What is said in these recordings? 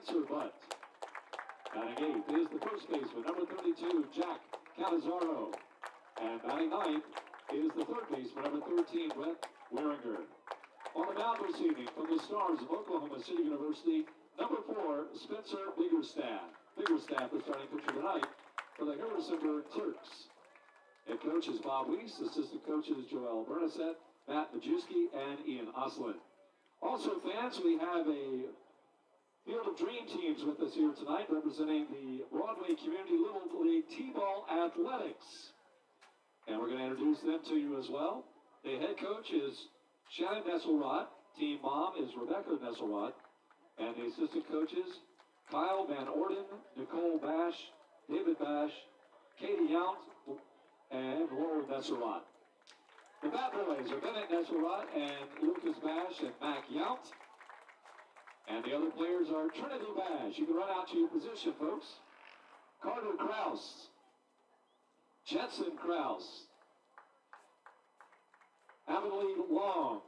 Spencer Butt. Batting eighth is the first baseman, number 32, Jack Calazzaro. And batting ninth is the third baseman, number 13, Brett Weringer. On the mound this evening from the Stars of Oklahoma City University, number 4, Spencer Biggerstaff. Biggerstaff, the starting pitcher tonight for the Harrisonburg Turks. Head coach is Bob Weiss, assistant coaches Joel Bernasette, Matt Majewski, and Ian Oslin. Also, fans, we have a field of dream teams with us here tonight, representing the Broadway Community Little League T-Ball Athletics. And we're going to introduce them to you as well. The head coach is Shannon Nesselrod. Team mom is Rebecca Nesselrod. And the assistant coaches, Kyle Van Orden, Nicole Bash, David Bash, Katie Yount, and Laura Nesselrod. The Bat Boys are Bennett Nesselrod and Lucas Bash and Mac Yount. And the other players are Trinity Bash. You can run out to your position, folks. Carter Kraus, Jensen Kraus, Avonlea Long,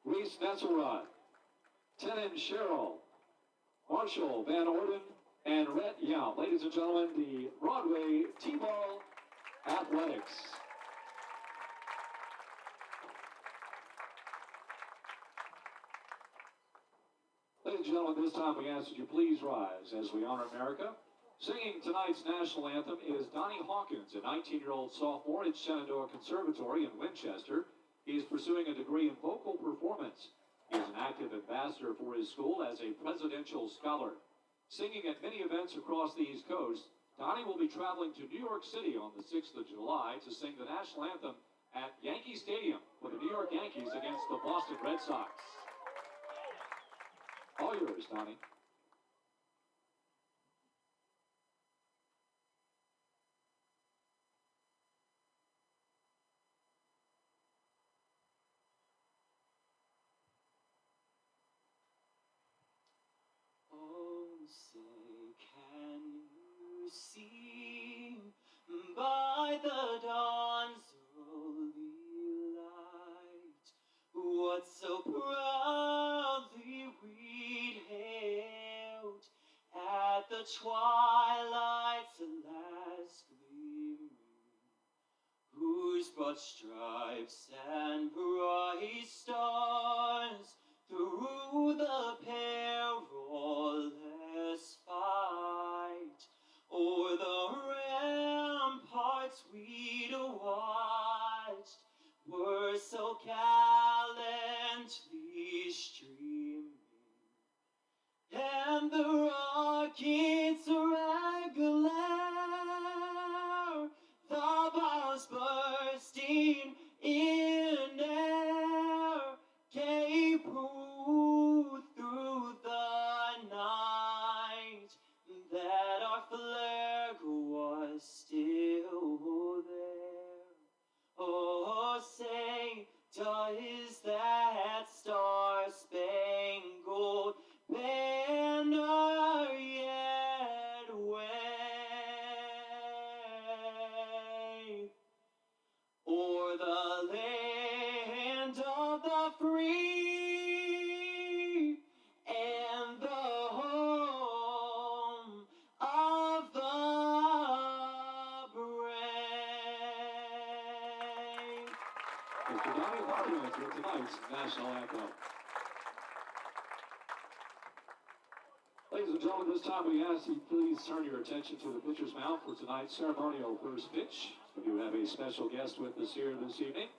Reese Nesselrod, Tenon Sherrill, Marshall Van Orden, and Rhett Yount. Ladies and gentlemen, the Broadway T-Ball Athletics. Ladies and gentlemen, this time we ask that you please rise as we honor America. Singing tonight's national anthem is Donnie Hawkins, a 19-year-old sophomore at Shenandoah Conservatory in Winchester. He is pursuing a degree in vocal performance. He is an active ambassador for his school as a presidential scholar. Singing at many events across the East Coast, Donnie will be traveling to New York City on the 6th of July to sing the national anthem at Yankee Stadium for the New York Yankees against the Boston Red Sox. All yours, Donnie. Oh, say, can you see by the dawn's early light what so proudly we'd hailed at the twilight's last gleaming, whose broad stripes and bright stars through the perilous fight o'er the ramparts we'd watched were so gallantly streaming, and the rocket's red glare, the bombs bursting in air, gave proof through the night that our flag was still there. Oh, say, does that star-spangled banner yet wave o'er the land of the free and the home of the brave? Mr. Donnie Hawkins with tonight's national anthem. Ladies and gentlemen, this time we ask you please turn your attention to the pitcher's mound for tonight's ceremonial first pitch. We do have a special guest with us here this evening,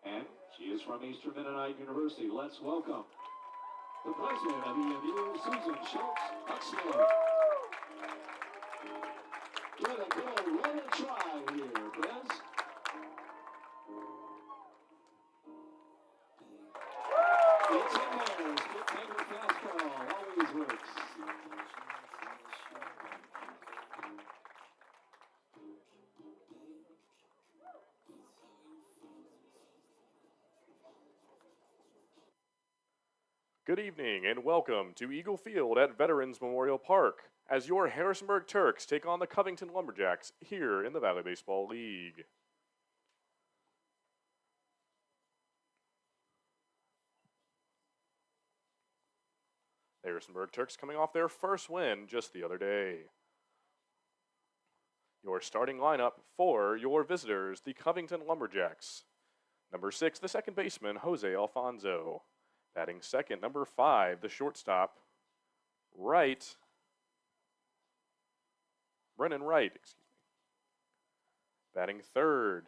and she is from Eastern Mennonite University. Let's welcome the president of EMU, Susan Schultz Huxley. Give it a good run and try here, Prez. It's in there. Split finger fastball always works. Good evening and welcome to Eagle Field at Veterans Memorial Park as your Harrisonburg Turks take on the Covington Lumberjacks here in the Valley Baseball League. Harrisonburg Turks coming off their first win just the other day. Your starting lineup for your visitors, the Covington Lumberjacks. Number 6, the second baseman, Jose Alfonso. Batting second, number 5, the shortstop, Brennan Wright. Batting third,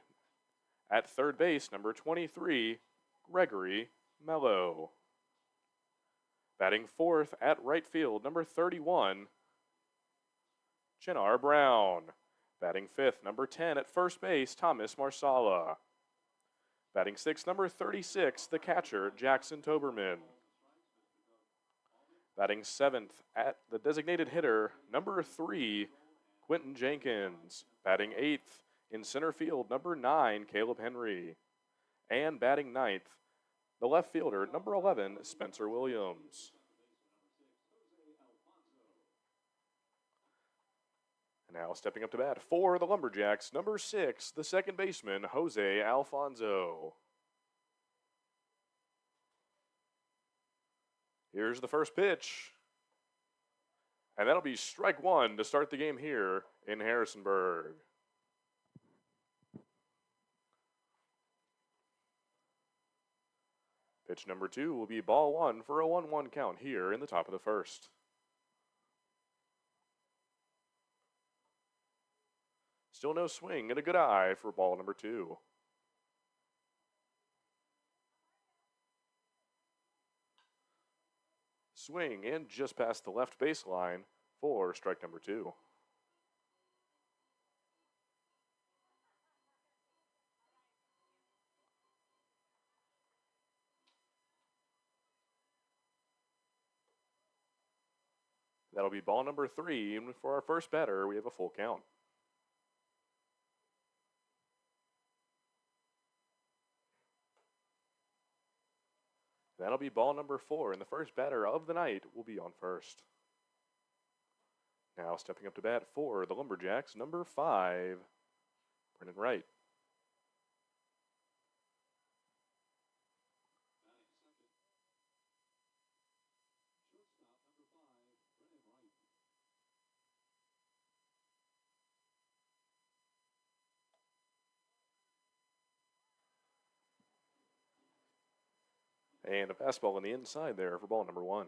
at third base, number 23, Gregory Mello. Batting fourth at right field, number 31, Chinar Brown. Batting fifth, number 10 at first base, Thomas Marsala. Batting sixth, number 36, the catcher, Jackson Toberman. Batting seventh at the designated hitter, number 3, Quentin Jenkins. Batting eighth in center field, number 9, Caleb Henry. And batting ninth, the left fielder, number 11, Spencer Williams. And now stepping up to bat for the Lumberjacks, number 6, the second baseman, Jose Alfonso. Here's the first pitch. And that'll be strike one to start the game here in Harrisonburg. Pitch number 2 will be ball 1 for a 1-1 count here in the top of the first. Still no swing and a good eye for ball number 2. Swing and just past the left baseline for strike number 2. That'll be ball number 3, and for our first batter, we have a full count. That'll be ball number 4, and the first batter of the night will be on first. Now stepping up to bat for the Lumberjacks, number 5, Brennan Wright. And a fastball on the inside there for ball number 1.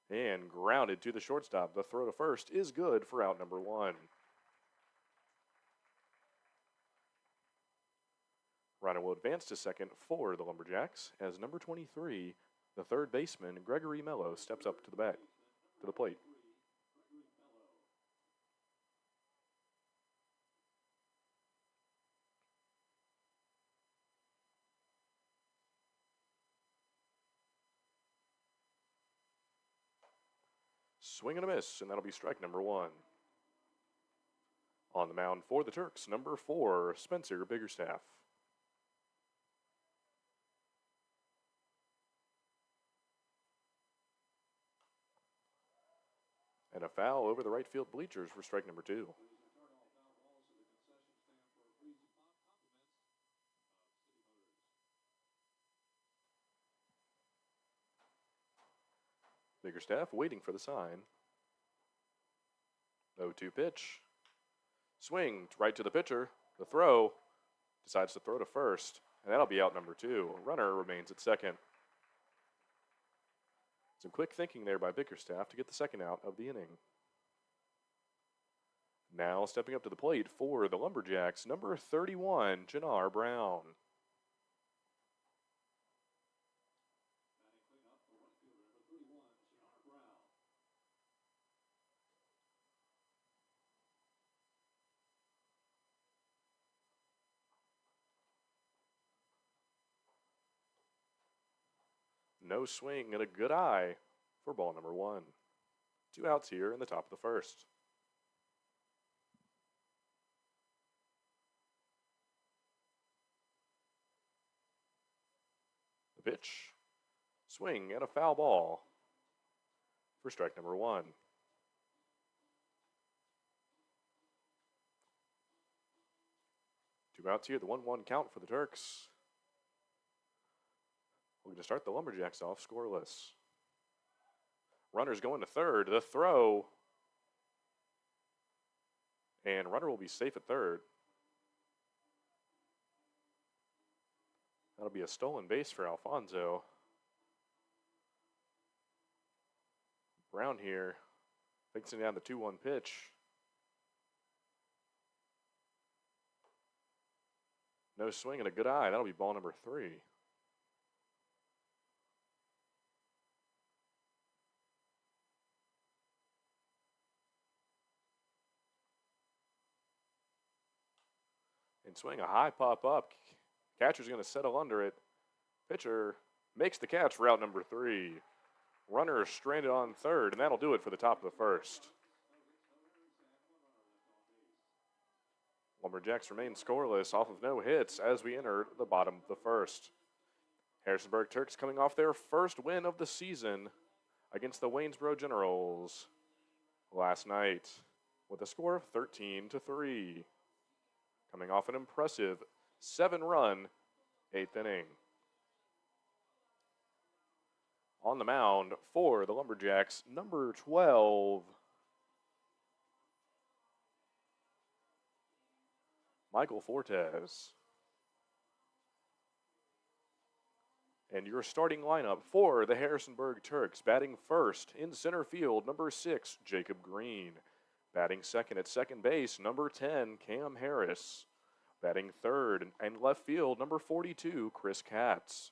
And grounded to the shortstop. The throw to first is good for out number 1. Runner will advance to second for the Lumberjacks as number 23, the third baseman, Gregory Mello, steps up to the plate. Swing and a miss, and that'll be strike number 1. On the mound for the Turks, number 4, Spencer Biggerstaff. And a foul over the right field bleachers for strike number 2. Biggerstaff waiting for the sign. 0-2 pitch. Swing right to the pitcher. The throw. Decides to throw to first. And that'll be out number 2. Runner remains at second. Some quick thinking there by Bickerstaff to get the second out of the inning. Now stepping up to the plate for the Lumberjacks, number 31, Chinar Brown. No swing and a good eye for ball number 1. 2 outs here in the top of the first. The pitch, swing and a foul ball for strike number 1. Two outs here, the 1-1 count for the Turks. We're going to start the Lumberjacks off scoreless. Runner's going to third. The throw. And runner will be safe at third. That'll be a stolen base for Alfonso. Brown here, fixing down the 2-1 pitch. No swing and a good eye. That'll be ball number 3. And swing a high pop up. Catcher's going to settle under it. Pitcher makes the catch for out number 3. Runner stranded on third, and that'll do it for the top of the first. Lumberjacks remain scoreless off of no hits as we enter the bottom of the first. Harrisonburg Turks coming off their first win of the season against the Waynesboro Generals last night with a score of 13-3. Coming off an impressive 7-run 8th inning. On the mound for the Lumberjacks, number 12, Michael Fortes. And your starting lineup for the Harrisonburg Turks, batting first in center field, number 6, Jacob Green. Batting second at second base, number 10, Cam Harris. Batting third and left field, number 42, Chris Katz.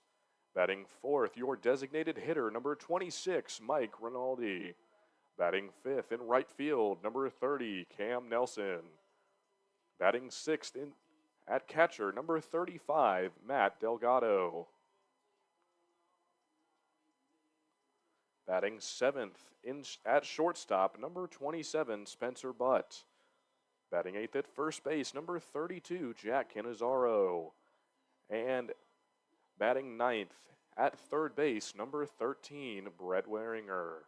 Batting fourth, your designated hitter, number 26, Mike Rinaldi. Batting fifth in right field, number 30, Cam Nelson. Batting sixth at catcher, number 35, Matt Delgado. Batting seventh at shortstop, number 27, Spencer Butt. Batting eighth at first base, number 32, Jack Canizaro. And batting ninth at third base, number 13, Brett Waringer.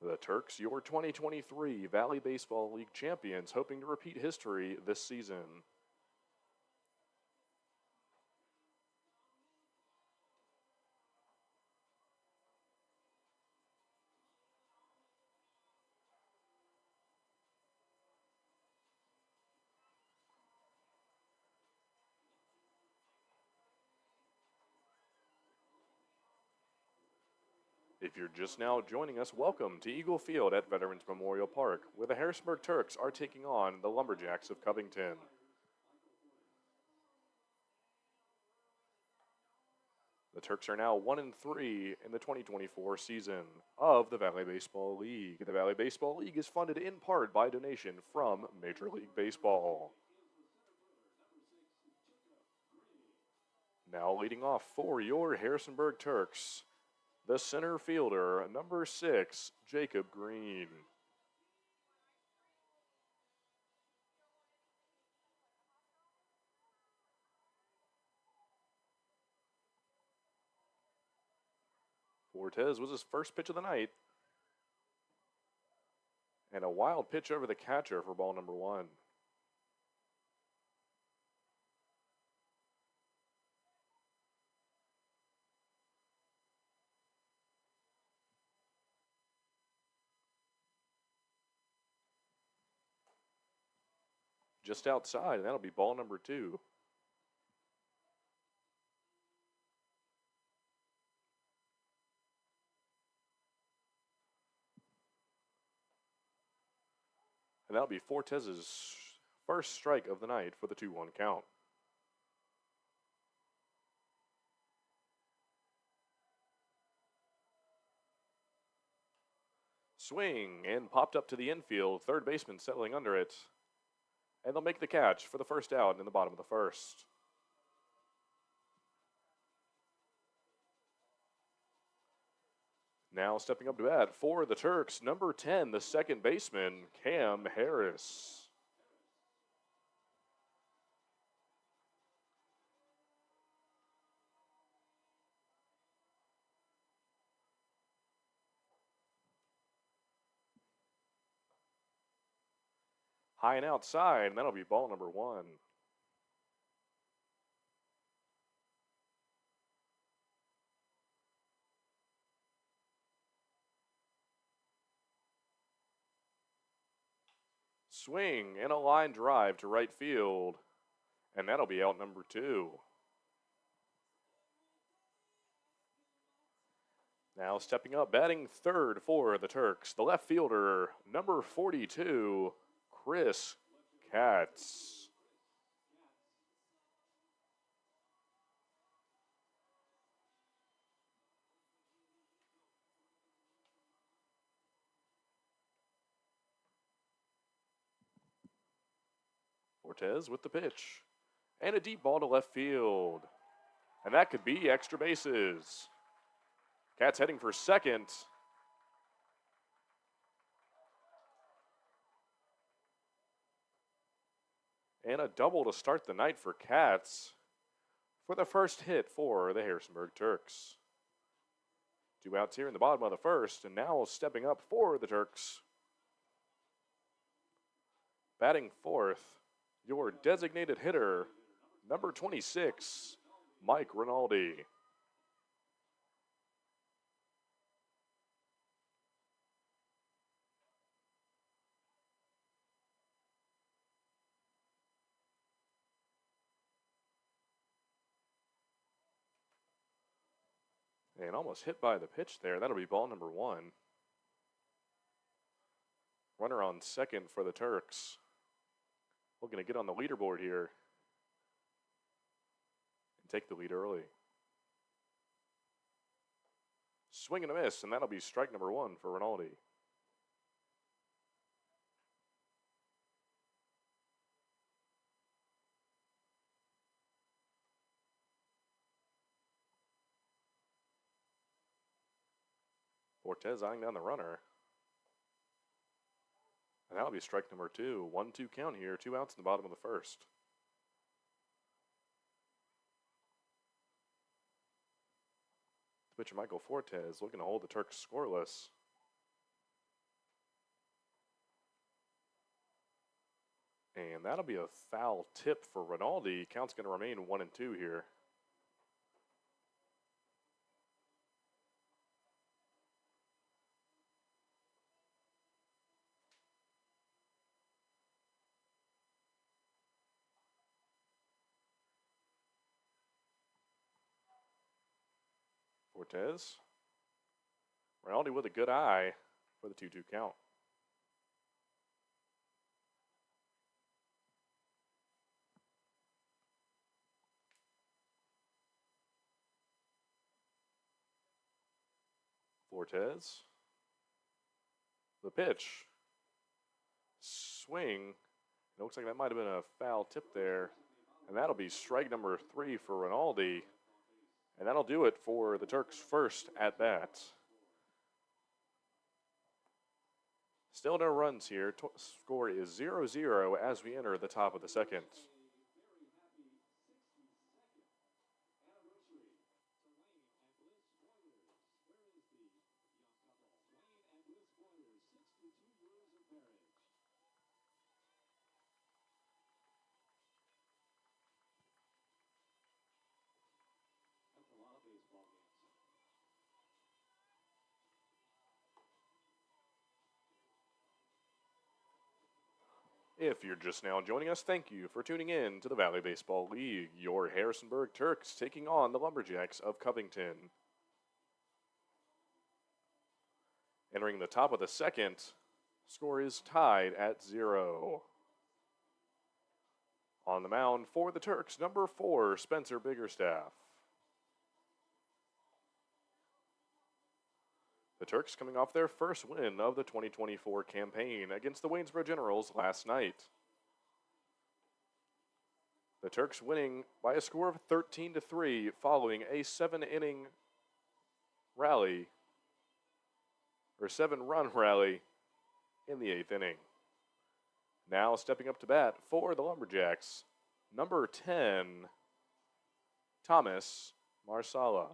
The Turks, your 2023 Valley Baseball League champions, hoping to repeat history this season. If you're just now joining us, welcome to Eagle Field at Veterans Memorial Park, where the Harrisonburg Turks are taking on the Lumberjacks of Covington. The Turks are now 1-3 in the 2024 season of the Valley Baseball League. The Valley Baseball League is funded in part by donation from Major League Baseball. Now leading off for your Harrisonburg Turks, the center fielder, number 6, Jacob Green. Fortes was his first pitch of the night. And a wild pitch over the catcher for ball number 1. Just outside, and that'll be ball number 2. And that'll be Fortes' first strike of the night for the 2-1 count. Swing and popped up to the infield. Third baseman settling under it. And they'll make the catch for the first out in the bottom of the first. Now stepping up to bat for the Turks, number 10, the second baseman, Cam Harris. High and outside, and that'll be ball number 1. Swing and a line drive to right field, and that'll be out number 2. Now stepping up, batting third for the Turks, the left fielder, number 42, Chris Katz. Cortez with the pitch. And a deep ball to left field. And that could be extra bases. Katz heading for second. And a double to start the night for Katz for the first hit for the Harrisonburg Turks. 2 outs here in the bottom of the first, and now stepping up for the Turks. Batting fourth, your designated hitter, number 26, Mike Rinaldi. And almost hit by the pitch there. That'll be ball number 1. Runner on second for the Turks. Looking to get on the leaderboard here and take the lead early. Swing and a miss, and that'll be strike number 1 for Rinaldi. Cortez eyeing down the runner. And that'll be strike number 2. 1-2 count here, 2 outs in the bottom of the first. The pitcher Michael Fortes looking to hold the Turks scoreless. And that'll be a foul tip for Rinaldi. Count's going to remain 1-2 here. Cortez. Rinaldi with a good eye for the 2-2 count. Fortes. The pitch. Swing. It looks like that might have been a foul tip there. And that'll be strike number 3 for Rinaldi. And that'll do it for the Turks' first at bat. Still no runs here. Score is 0-0 as we enter the top of the second. If you're just now joining us, thank you for tuning in to the Valley Baseball League. Your Harrisonburg Turks taking on the Lumberjacks of Covington. Entering the top of the second, score is tied at 0. On the mound for the Turks, number 4, Spencer Biggerstaff. The Turks coming off their first win of the 2024 campaign against the Waynesboro Generals last night. The Turks winning by a score of 13-3 following a 7-inning rally, or 7-run rally in the 8th inning. Now stepping up to bat for the Lumberjacks, number 10, Thomas Marsala.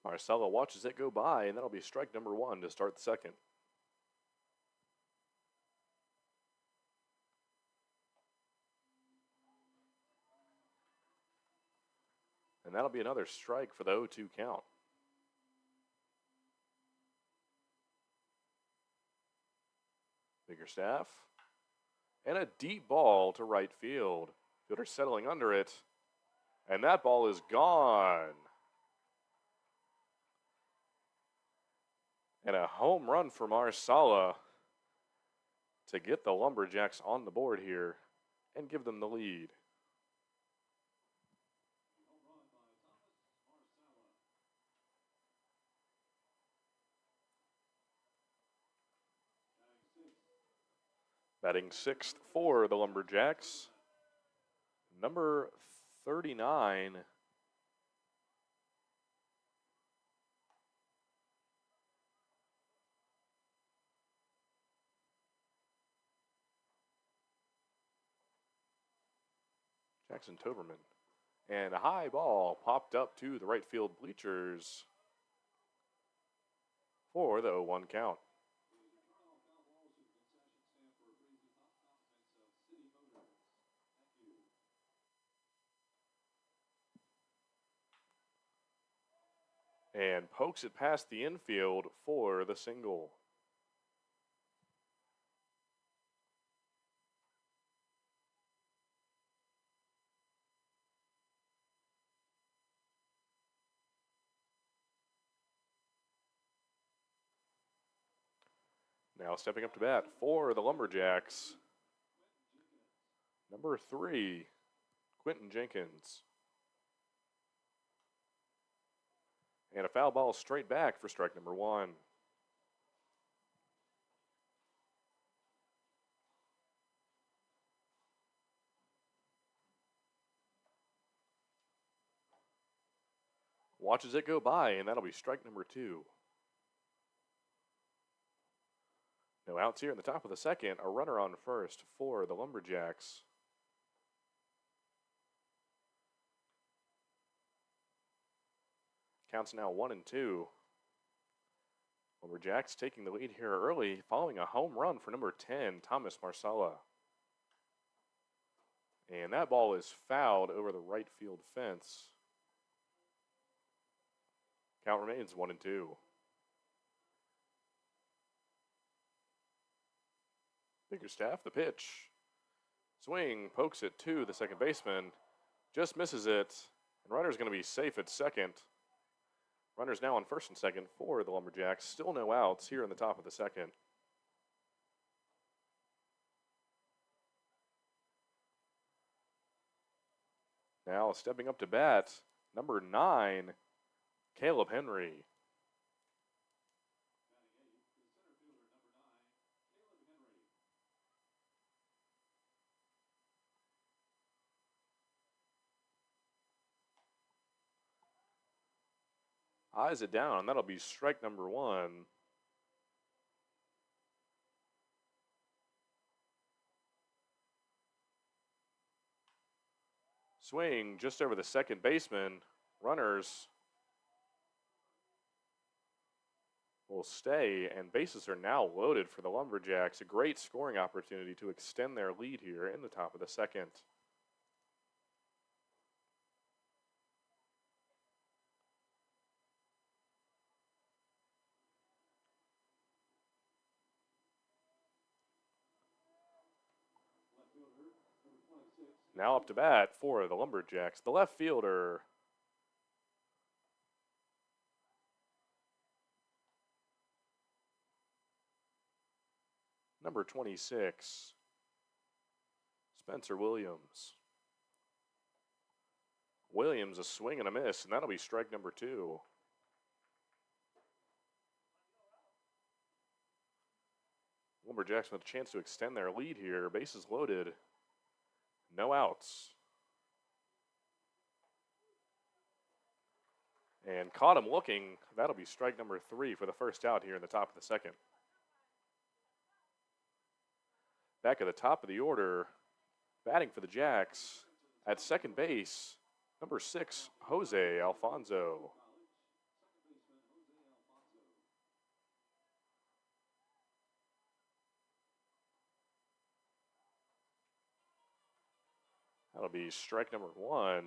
Marcella watches it go by, and that'll be strike number 1 to start the second. And that'll be another strike for the 0-2 count. Biggerstaff. And a deep ball to right field. Fielder settling under it. And that ball is gone. And a home run for Marsala to get the Lumberjacks on the board here and give them the lead. Batting 6th for the Lumberjacks, number 39, Jackson Toberman. And a high ball popped up to the right field bleachers for the 0-1 count. And pokes it past the infield for the single. Now stepping up to bat for the Lumberjacks, number 3, Quentin Jenkins. And a foul ball straight back for strike number 1. Watches it go by, and that'll be strike number 2. No outs here in the top of the second. A runner on first for the Lumberjacks. Counts now 1-2. Lumberjacks taking the lead here early, following a home run for number 10, Thomas Marsala. And that ball is fouled over the right field fence. Count remains 1-2. Biggerstaff, the pitch. Swing, pokes it to the second baseman. Just misses it. And runner's going to be safe at second. Runners now on first and second for the Lumberjacks. Still no outs here in the top of the second. Now stepping up to bat, number 9, Caleb Henry. Eyes it down, and that'll be strike number 1. Swing just over the second baseman. Runners will stay, and bases are now loaded for the Lumberjacks. A great scoring opportunity to extend their lead here in the top of the second. Now up to bat for the Lumberjacks, the left fielder, number 26, Spencer Williams. Williams, a swing and a miss, and that'll be strike number 2. Lumberjacks with a chance to extend their lead here. Bases loaded. No outs. And caught him looking. That'll be strike number 3 for the first out here in the top of the second. Back at the top of the order, batting for the Jacks at second base, number 6, Jose Alfonso. That'll be strike number 1.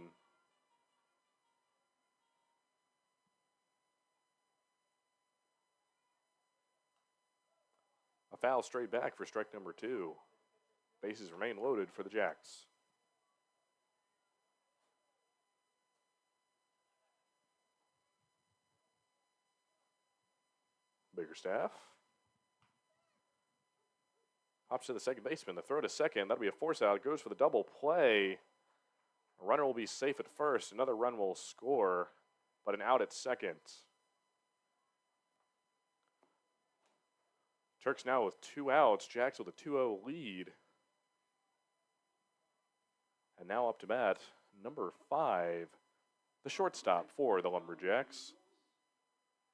A foul straight back for strike number 2. Bases remain loaded for the Jacks. Biggerstaff hops to the second baseman. The throw to second. That'll be a force out. Goes for the double play. A runner will be safe at first. Another run will score, but an out at second. Turks now with 2 outs. Jacks with a 2-0 lead. And now up to bat, number 5, the shortstop for the Lumberjacks,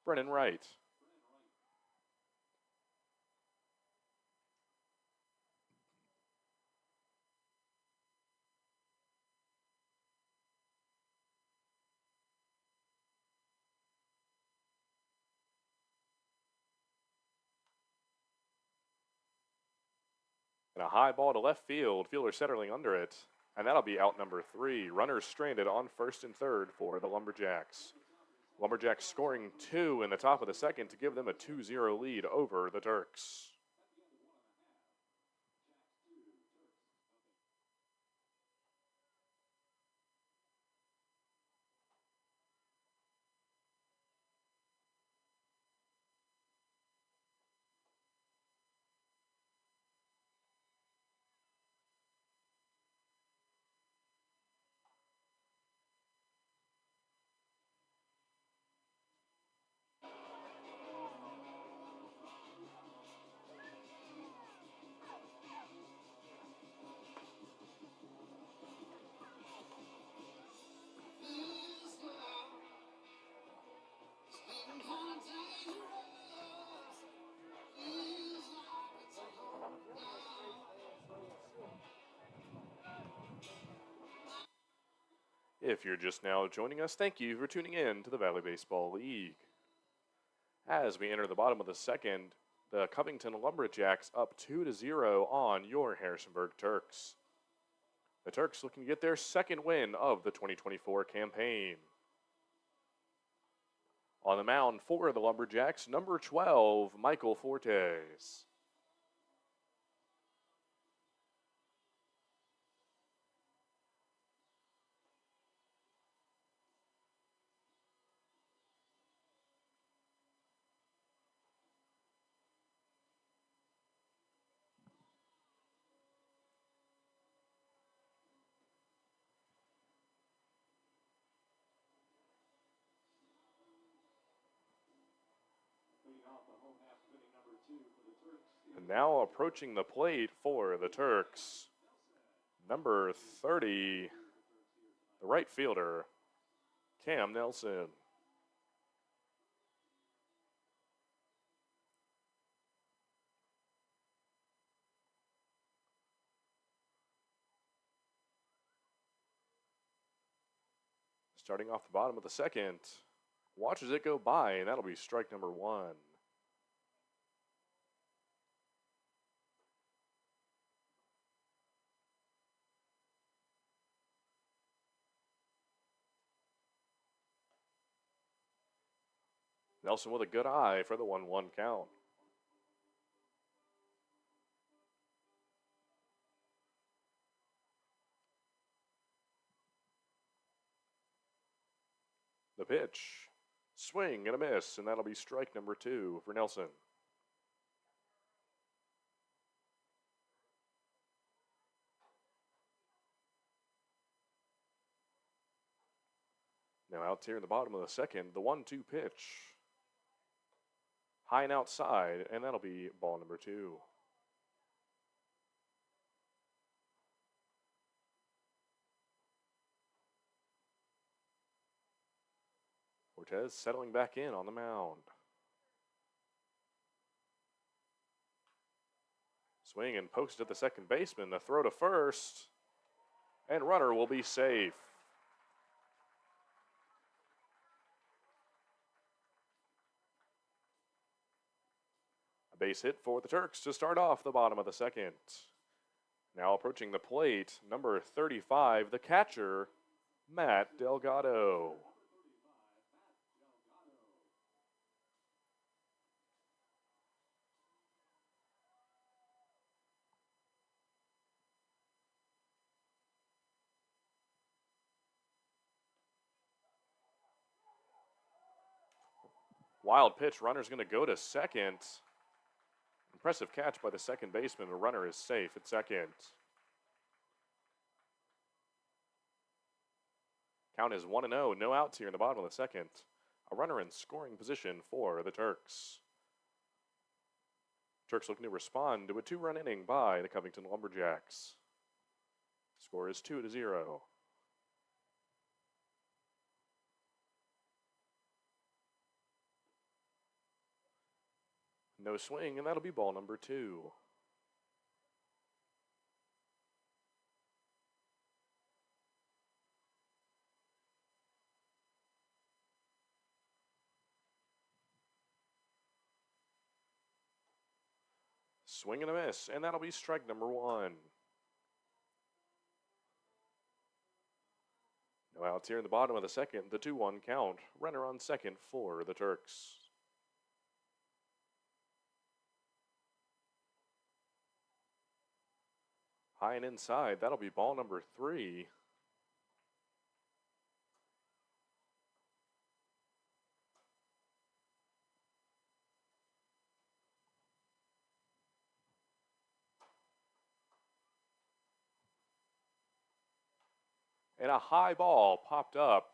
Brennan Wright. And a high ball to left field. Fielder settling under it. And that'll be out number 3. Runners stranded on first and third for the Lumberjacks. Lumberjacks scoring 2 in the top of the second to give them a 2-0 lead over the Turks. If you're just now joining us, thank you for tuning in to the Valley Baseball League. As we enter the bottom of the second, the Covington Lumberjacks up 2-0 on your Harrisonburg Turks. The Turks looking to get their second win of the 2024 campaign. On the mound for the Lumberjacks, number 12, Michael Fortes. And now approaching the plate for the Turks, number 30, the right fielder, Cam Nelson. Starting off the bottom of the second, watches it go by, and that'll be strike number 1. Nelson with a good eye for the 1-1 count. The pitch, swing and a miss, and that'll be strike number 2 for Nelson. Now out here in the bottom of the second, the 1-2 pitch. High and outside, and that'll be ball number 2. Fortes settling back in on the mound. Swing and post at the second baseman. The throw to first, and runner will be safe. A base hit for the Turks to start off the bottom of the second. Now approaching the plate, number 35, the catcher, Matt Delgado. Wild pitch, runner's going to go to second. Impressive catch by the second baseman. The runner is safe at second. Count is 1-0, no outs here in the bottom of the second. A runner in scoring position for the Turks. Turks looking to respond to a 2-run inning by the Covington Lumberjacks. Score is 2-0. No swing, and that'll be ball number 2. Swing and a miss, and that'll be strike number 1. No outs here in the bottom of the second. The 2-1 count. Runner on second for the Turks. High and inside. That'll be ball number 3. And a high ball popped up.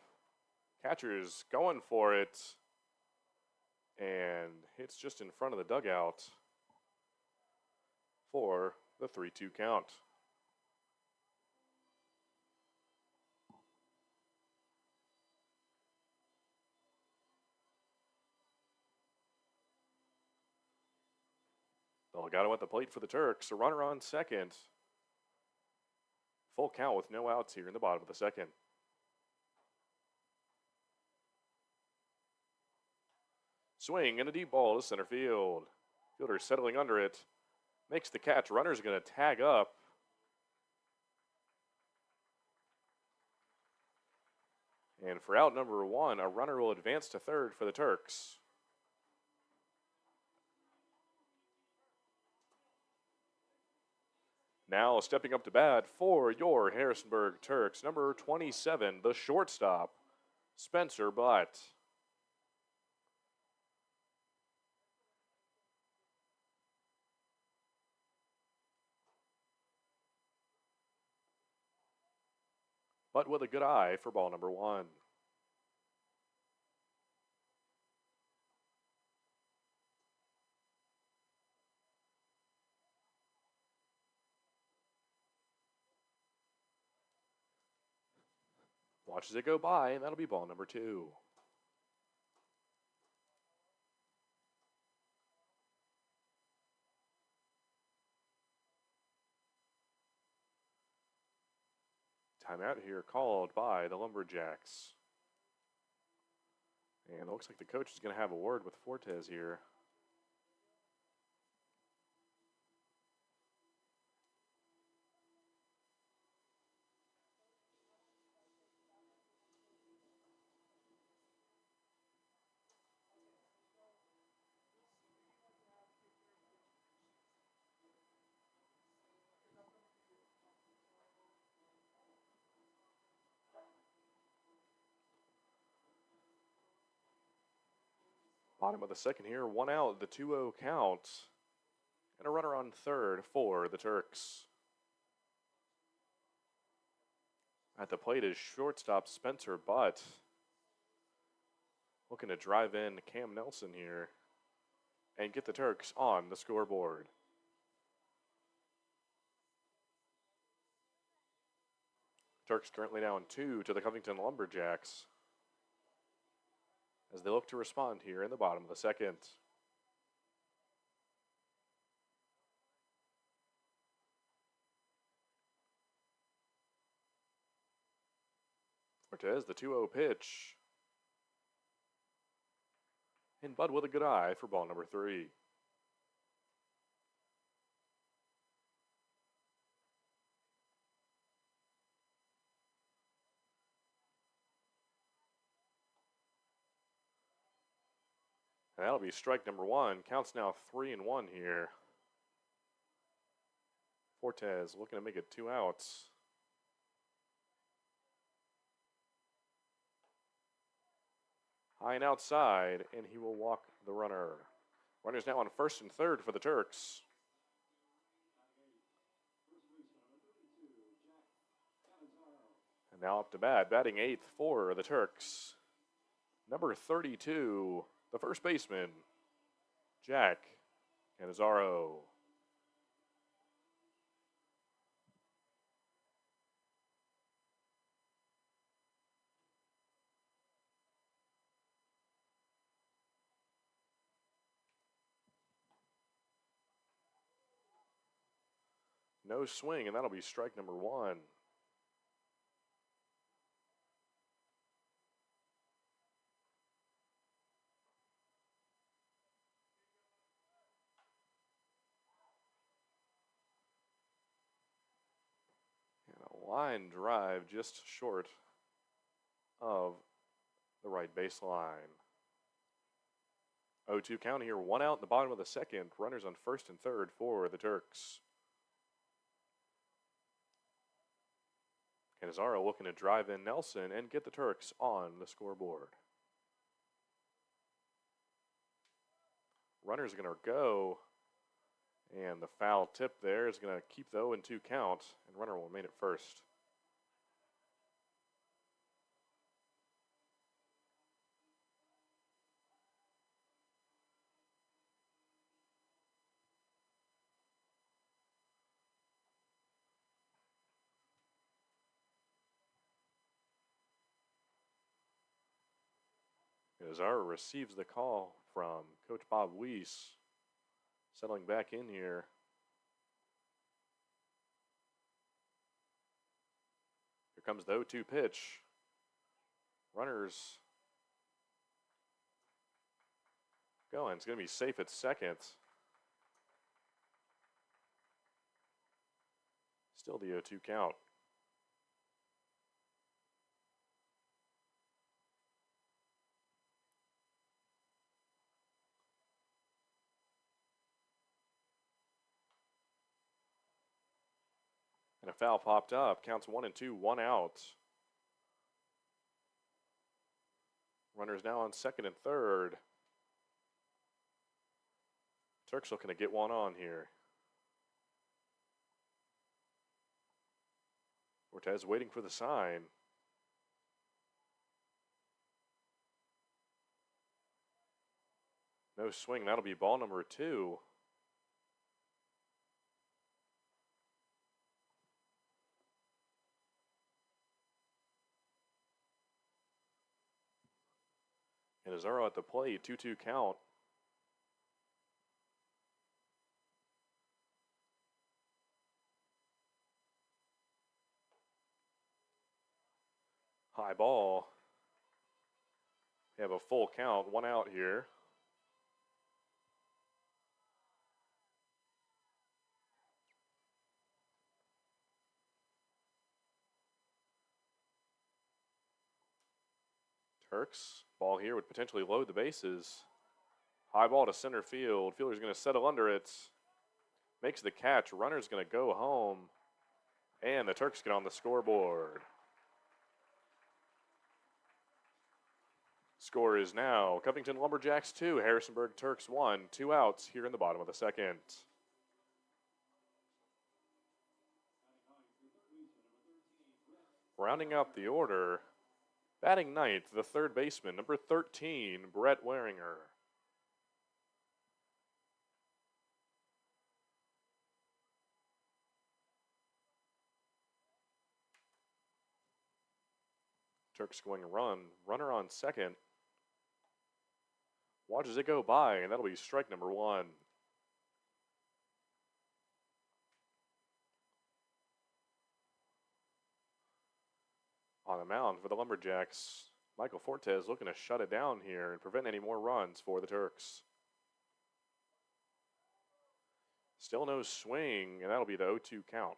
Catcher's going for it. And hits just in front of the dugout for the 3-2 count. Delgado at the plate for the Turks. A runner on second. Full count with no outs here in the bottom of the second. Swing and a deep ball to center field. Fielder settling under it. Makes the catch. Runner's going to tag up. And for out number 1, a runner will advance to third for the Turks. Now stepping up to bat for your Harrisonburg Turks, number 27, the shortstop, Spencer Butt. Butt with a good eye for ball number 1. Watches it go by, and that'll be ball number 2. Timeout here called by the Lumberjacks. And it looks like the coach is going to have a word with Fortes here. Bottom of the second here, 1 out, the 2-0 count. And a runner on third for the Turks. At the plate is shortstop Spencer Butt. Looking to drive in Cam Nelson here and get the Turks on the scoreboard. Turks currently down 2 to the Covington Lumberjacks as they look to respond here in the bottom of the second. Fortes, the 2-0 pitch. And Bud with a good eye for ball number 3. And that'll be strike number one. Counts now 3-1 here. Fortes looking to make it 2 outs. High and outside, and he will walk the runner. Runners now on first and third for the Turks. And now up to bat, batting 8th for the Turks. Number 32, the first baseman, Jack Canizaro. No swing, and that'll be strike number one. And a line drive just short of the right baseline. 0-2 count here, 1 out in the bottom of the second. Runners on first and third for the Turks. Canizaro looking to drive in Nelson and get the Turks on the scoreboard. Runner's going to go, and the foul tip there is going to keep the 0-2 count, and runner will remain at first. Canizaro receives the call from Coach Bob Weiss, settling back in here. Here comes the 0-2 pitch. Runners going. It's going to be safe at second. Still the 0-2 count. And a foul popped up. Counts 1-2, 1 out. Runners now on second and third. Turks looking to get one on here. Fortes waiting for the sign. No swing. That'll be ball number 2. And Canizaro at the plate, 2-2 count. High ball. We have a full count, 1 out here. Turks, ball here would potentially load the bases. High ball to center field. Fielder's going to settle under it. Makes the catch. Runner's going to go home. And the Turks get on the scoreboard. Score is now Covington Lumberjacks 2, Harrisonburg Turks 1. 2 outs here in the bottom of the second. Rounding out the order, batting ninth, the third baseman, number 13, Brett Waringer. Turks going to run. Runner on second. Watches it go by, and that'll be strike number 1. On the mound for the Lumberjacks, Michael Fortes looking to shut it down here and prevent any more runs for the Turks. Still no swing, and that'll be the 0-2 count.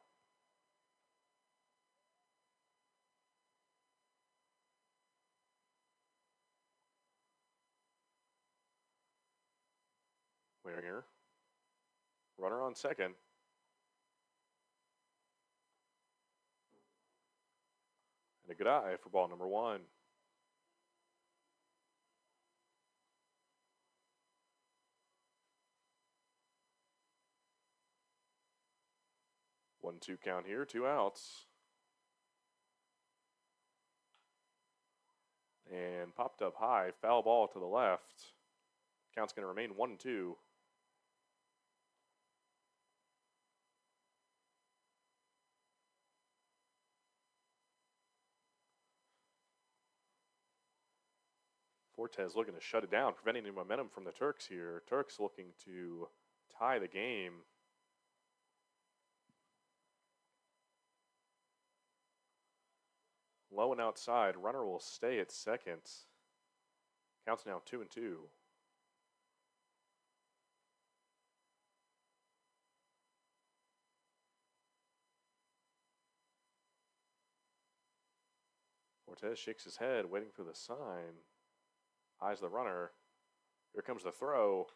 Clearing here. Runner on second. And a good eye for ball number 1. 1-2 count here, 2 outs. And popped up high, foul ball to the left. Count's going to remain 1-2. Fortes looking to shut it down, preventing the momentum from the Turks here. Turks looking to tie the game. Low and outside. Runner will stay at second. Counts now 2-2. Fortes shakes his head, waiting for the sign. Eyes the runner. Here comes the throw.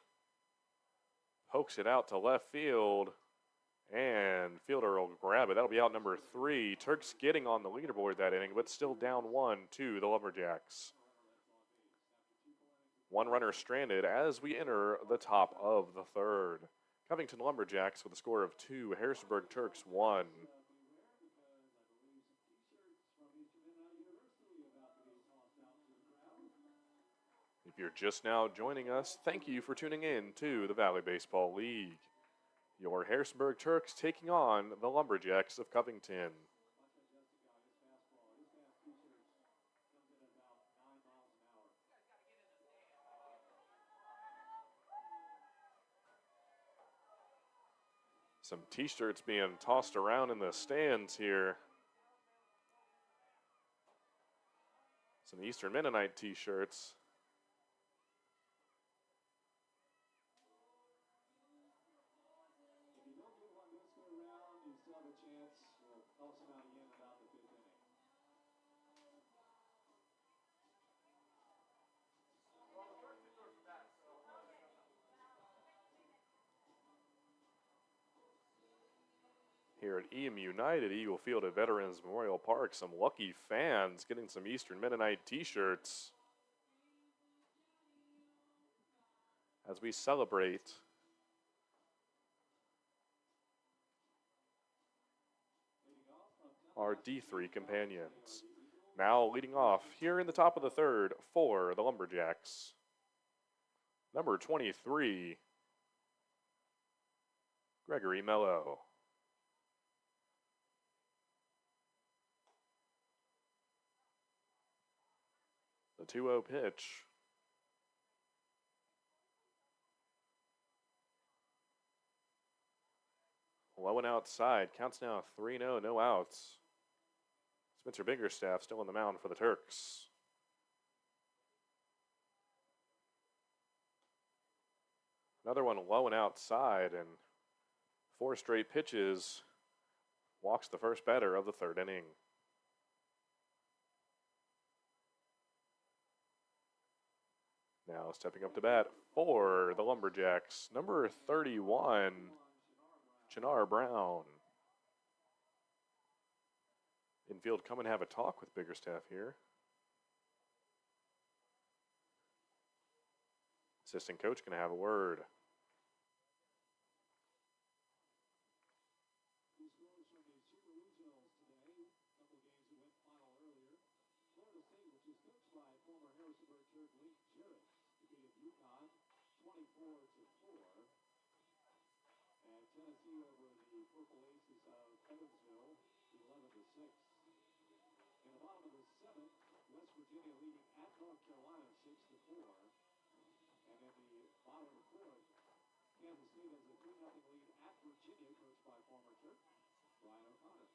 Pokes it out to left field. And fielder will grab it. That'll be out number 3. Turks getting on the leaderboard that inning, but still down 1 to the Lumberjacks. 1 runner stranded as we enter the top of the 3rd. Covington Lumberjacks with a score of 2. Harrisonburg Turks 1. If you're just now joining us, thank you for tuning in to the Valley Baseball League. Your Harrisonburg Turks taking on the Lumberjacks of Covington. Some t-shirts being tossed around in the stands here. Some Eastern Mennonite t-shirts. Here at EM United, Eagle Field at Veterans Memorial Park, some lucky fans getting some Eastern Mennonite t-shirts as we celebrate our D3 companions. Now leading off here in the top of the 3rd for the Lumberjacks. Number 23, Gregory Mello. The 2-0 pitch. Low and outside. Counts now 3-0, no outs. Spencer Biggerstaff still on the mound for the Turks. Another one low and outside, and 4 straight pitches. Walks the first batter of the 3rd inning. Now stepping up to bat for the Lumberjacks, number 31, Chinar Brown. Infield, come and have a talk with Biggerstaff here. Assistant coach going to have a word. Tennessee over the Purple Aces of Evansville, 11-6. In the bottom of the 7th, West Virginia leading at North Carolina, 6-4. And in the bottom of the 4th, Kansas State has a 3-0 lead at Virginia, coached by former Turk Brian O'Connor.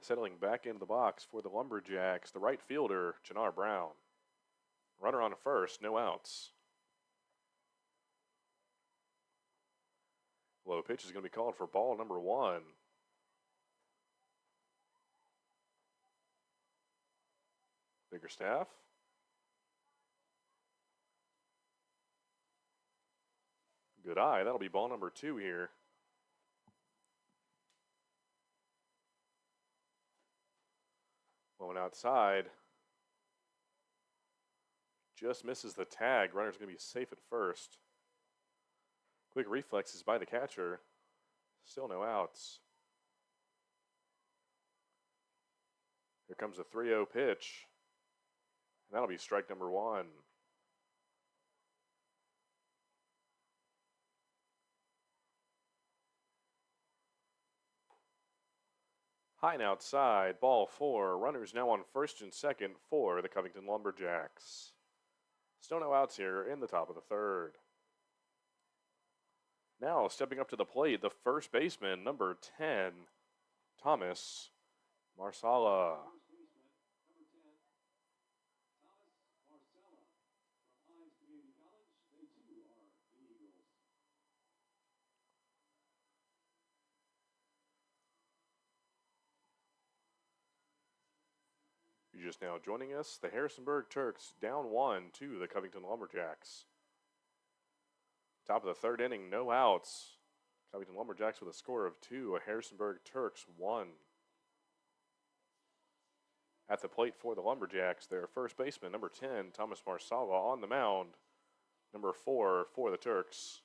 Settling back into the box for the Lumberjacks, the right fielder, Chinar Brown. Runner on first, no outs. Low pitch is going to be called for ball number 1. Biggerstaff. Good eye. That'll be ball number 2 here. Going outside. Just misses the tag. Runner's going to be safe at first. Quick reflexes by the catcher. Still no outs. Here comes a 3-0 pitch. And that'll be strike number 1. High and outside, ball 4. Runners now on first and second for the Covington Lumberjacks. Still no outs here in the top of the 3rd. Now stepping up to the plate, the first baseman, number 10, Thomas Marsala. You're just now joining us, the Harrisonburg Turks down 1 to the Covington Lumberjacks. Top of the 3rd inning, no outs. Covington Lumberjacks with a score of 2, Harrisonburg Turks 1. At the plate for the Lumberjacks, their first baseman, number 10, Thomas Marsala, on the mound. Number 4 for the Turks,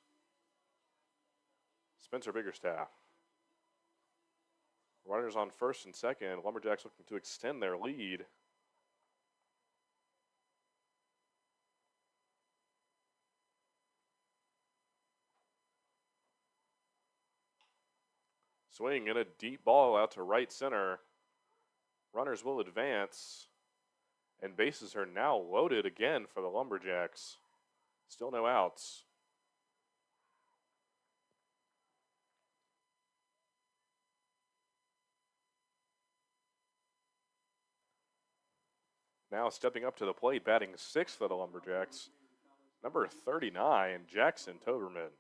Spencer Biggerstaff. Runners on first and second. Lumberjacks looking to extend their lead. Swing and a deep ball out to right center. Runners will advance. And bases are now loaded again for the Lumberjacks. Still no outs. Now stepping up to the plate, batting 6th for the Lumberjacks, number 39, Jackson Toberman.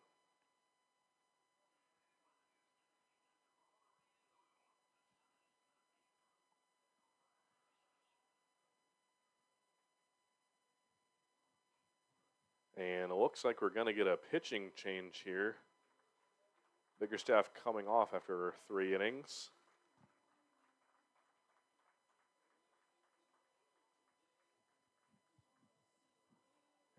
And it looks like we're going to get a pitching change here. Biggerstaff coming off after 3 innings.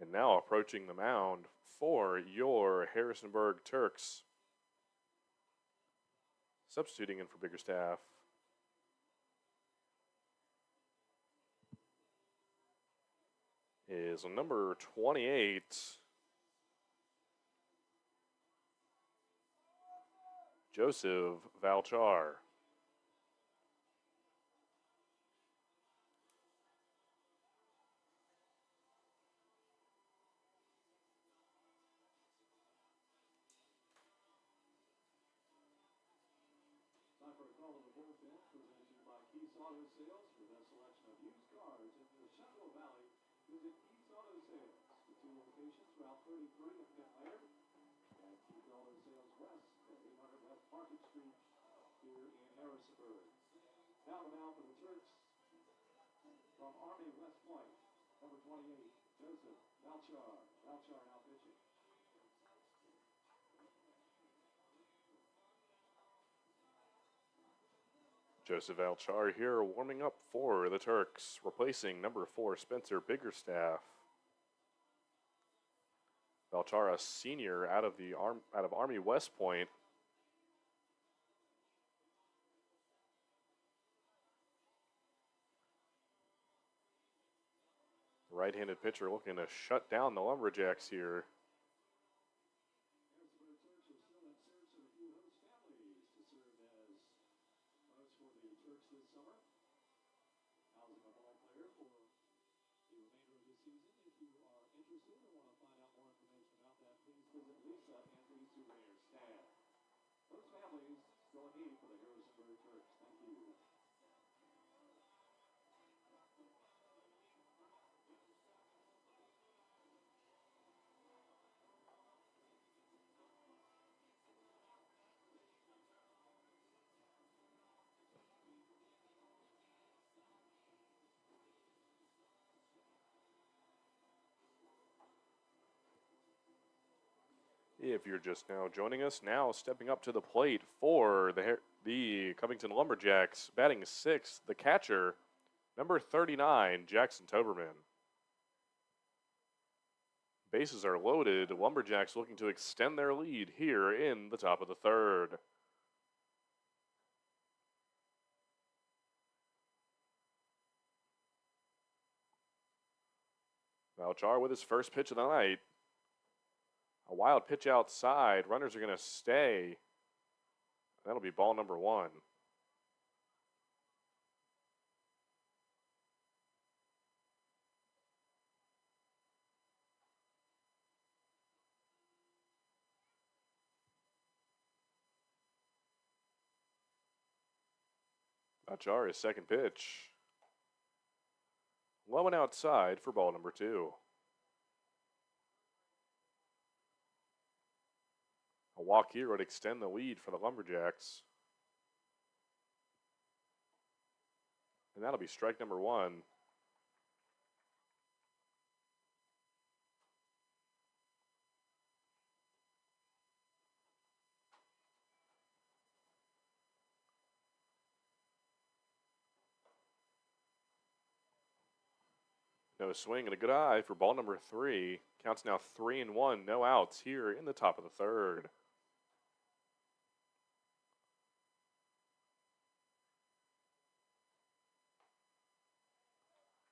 And now approaching the mound for your Harrisonburg Turks. Substituting in for Biggerstaff, is number 28, Joseph Valchar. Time for a call to the bullpen, presented to you by Keith's Auto Sales. For the best selection of used cars in the Shenandoah Valley, visit Keith's Auto Sales. The 2 locations, Route 33 and Pinhire, and Keith Auto Sales West at 800 West Market Street here in Harrisonburg. Now the mound for the Turks from Army West Point, number 28, Joseph Valchar. Valchar now pitching. Joseph Valchar here warming up for the Turks, replacing number 4, Spencer Biggerstaff. Valchar, a senior out of Army West Point. The right-handed pitcher looking to shut down the Lumberjacks here. Those families still a need for the Harrisonburg Turks. Thank you. If you're just now joining us, now stepping up to the plate for the Covington Lumberjacks, batting sixth, the catcher, number 39, Jackson Toberman. Bases are loaded. Lumberjacks looking to extend their lead here in the top of the third. Valchar with his first pitch of the night. A wild pitch outside. Runners are going to stay. That'll be ball number one. Valchar, his second pitch. Low and outside for ball number two. A walk here would extend the lead for the Lumberjacks. And that'll be strike number one. No swing and a good eye for ball number three. Counts now 3-1, no outs here in the top of the third.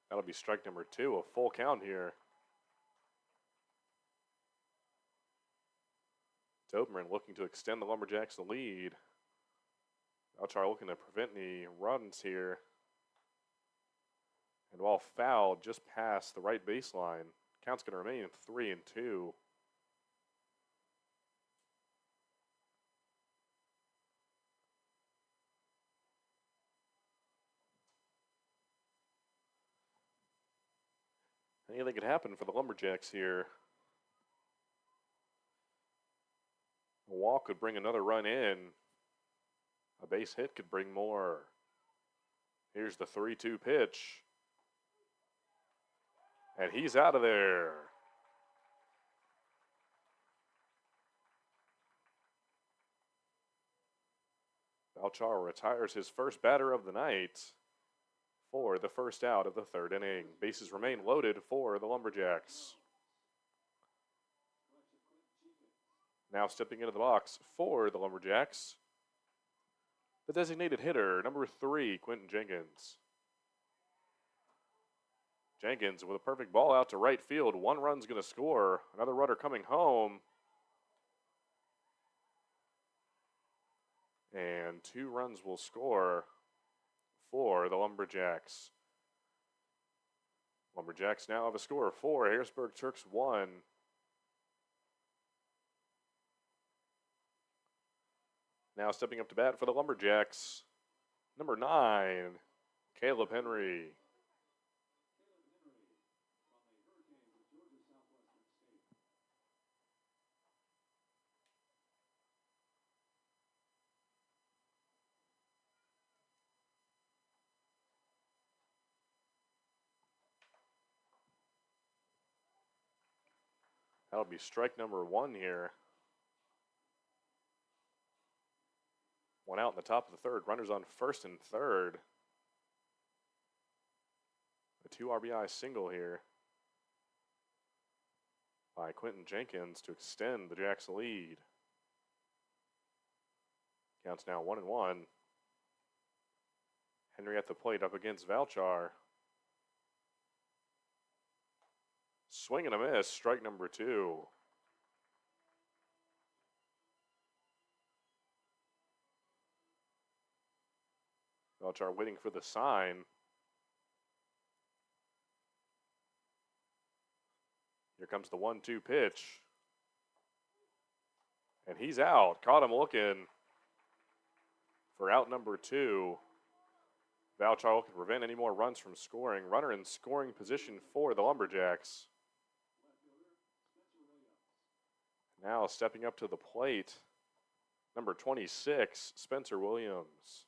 That'll be strike number two, a full count here. Toberman looking to extend the Lumberjacks the lead. Valchar looking to prevent any runs here. And while fouled just past the right baseline, count's going to remain 3-2. Anything could happen for the Lumberjacks here. A walk could bring another run in. A base hit could bring more. Here's the 3-2 pitch. And he's out of there. Valchar retires his first batter of the night for the first out of the third inning. Bases remain loaded for the Lumberjacks. Now stepping into the box for the Lumberjacks, the designated hitter, number 3, Quentin Jenkins. Jenkins with a perfect ball out to right field. One run's going to score. Another runner coming home. And 2 runs will score for the Lumberjacks. Lumberjacks now have a score of 4. Harrisonburg Turks 1. Now stepping up to bat for the Lumberjacks, number 9, Caleb Henry. That'll be strike number 1 here. One out in the top of the third. Runners on first and third. A 2 RBI single here by Quentin Jenkins to extend the Jacks' lead. Counts now 1-1. Henry at the plate up against Valchar. Swing and a miss, strike number 2. Valchar waiting for the sign. Here comes the 1-2 pitch. And he's out. Caught him looking for out number 2. Valchar looking to prevent any more runs from scoring. Runner in scoring position for the Lumberjacks. Now stepping up to the plate, number 26, Spencer Williams.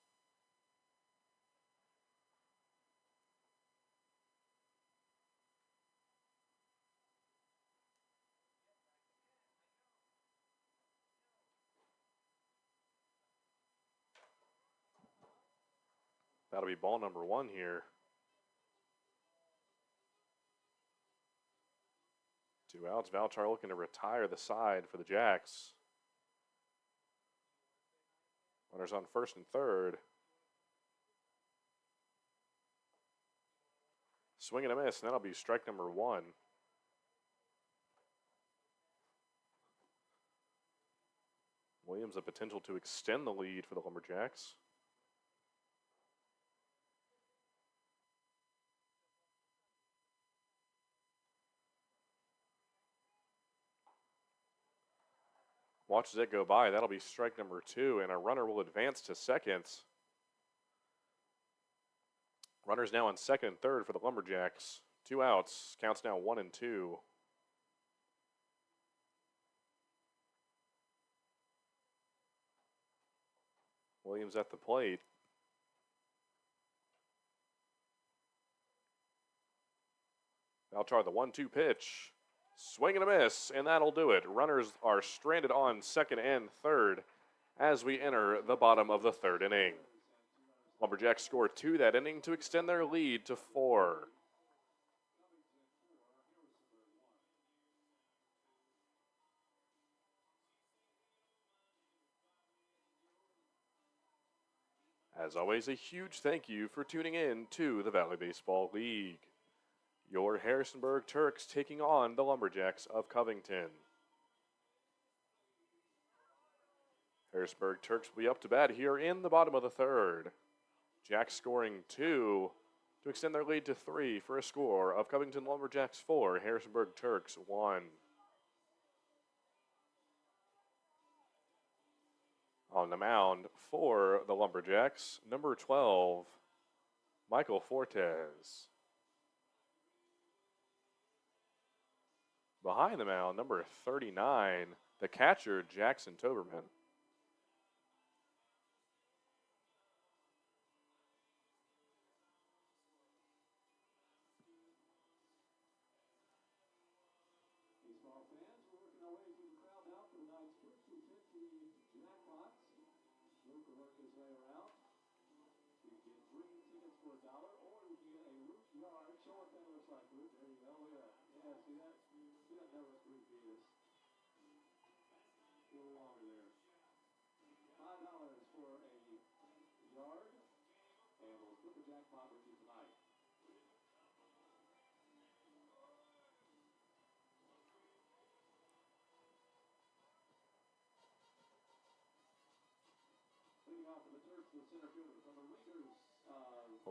That'll be ball number 1 here. 2 outs. Valchar looking to retire the side for the Jacks. Runners on first and third. Swing and a miss, and that'll be strike number 1. Williams a potential to extend the lead for the Lumberjacks. Watch as it go by. That'll be strike number 2, and a runner will advance to second. Runners now on second and third for the Lumberjacks. 2 outs. Counts now 1 and 2. Williams at the plate. Valchar the 1-2 pitch. Swing and a miss, and that'll do it. Runners are stranded on second and third as we enter the bottom of the third inning. Lumberjacks score 2 that inning to extend their lead to 4. As always, a huge thank you for tuning in to the Valley Baseball League. Your Harrisonburg Turks taking on the Lumberjacks of Covington. Harrisonburg Turks will be up to bat here in the bottom of the third. Jacks scoring 2 to extend their lead to 3 for a score of Covington Lumberjacks 4, Harrisonburg Turks 1. On the mound for the Lumberjacks, number 12, Michael Fortes. Behind the mound, number 39, the catcher, Jackson Toberman. Baseball fans, we're working our way through the crowd now for tonight's first 250 jackpots. Luke will work his way around. You can get green tickets for $1, or you can get a root yard. Show what that looks like, Root. There you go. Look at that. Yeah, see that? See that nervous Root is. A little longer there. $5 for a yard, and we'll split the jackpot with you tonight.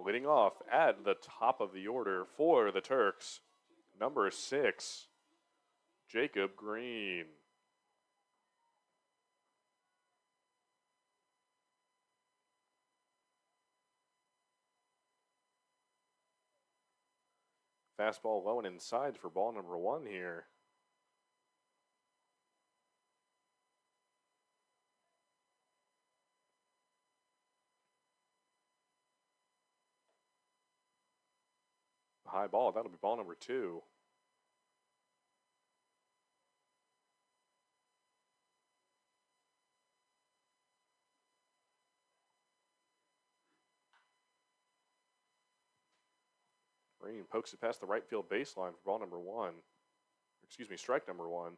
Leading off at the top of the order for the Turks, number 6, Jacob Green. Fastball low and inside for ball number 1 here. High ball, that'll be ball number 2. Green pokes it past the right field baseline for ball number 1. Excuse me, strike number 1.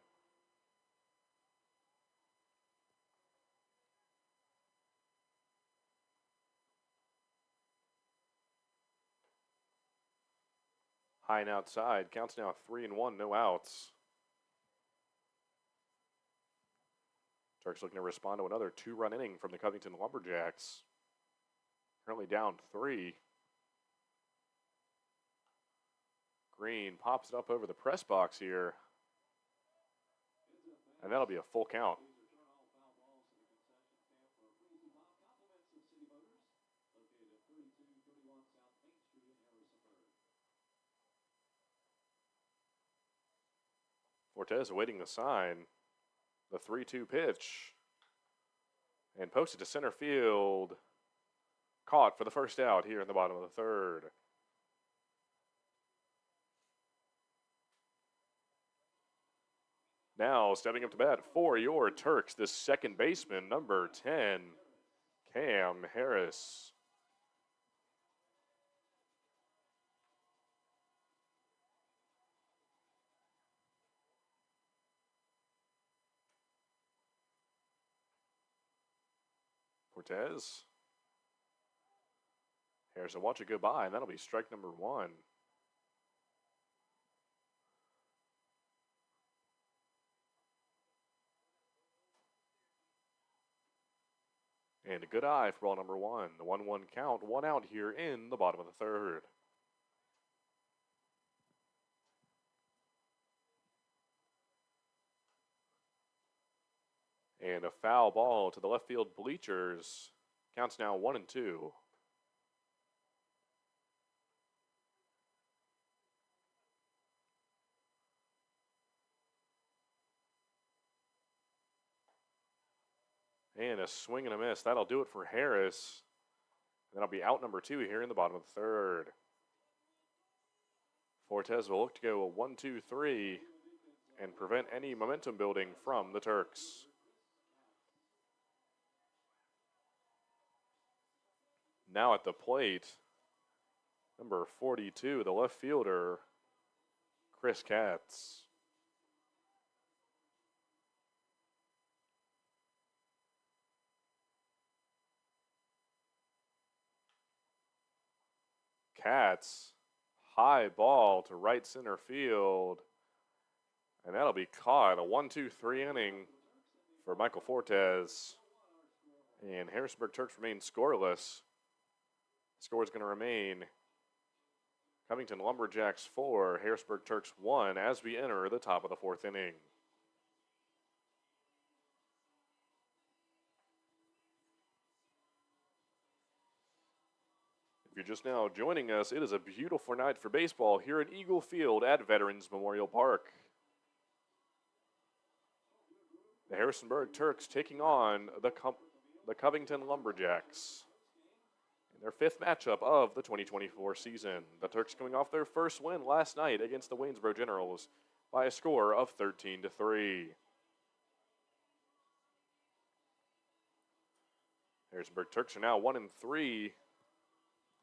High and outside. Counts now 3-1, no outs. Turks looking to respond to another 2-run inning from the Covington Lumberjacks. Currently down 3. Green pops it up over the press box here. And that'll be a full count. Fortes awaiting the sign. The 3-2 pitch. And posted to center field. Caught for the first out here in the bottom of the third. Now stepping up to bat for your Turks, the second baseman, number 10, Cam Harris. Cortez. Harrison, watch it go by, and that'll be strike number 1. And a good eye for ball number 1. The 1-1 count, 1 out here in the bottom of the 3rd. And a foul ball to the left field bleachers. Counts now 1-2. And a swing and a miss. That'll do it for Harris. And that'll be out number 2 here in the bottom of the 3rd. Fortes will look to go a 1-2-3 and prevent any momentum building from the Turks. Now at the plate, number 42, the left fielder, Chris Katz. Katz, high ball to right center field, and that'll be caught. A 1-2-3 inning for Michael Fortes. And Harrisonburg Turks remain scoreless. Score is going to remain Covington Lumberjacks 4, Harrisonburg Turks 1 as we enter the top of the 4th inning. If you're just now joining us, it is a beautiful night for baseball here at Eagle Field at Veterans Memorial Park. The Harrisonburg Turks taking on the Covington Lumberjacks in their 5th matchup of the 2024 season. The Turks coming off their first win last night against the Waynesboro Generals by a score of 13-3. Harrisonburg Turks are now 1-3.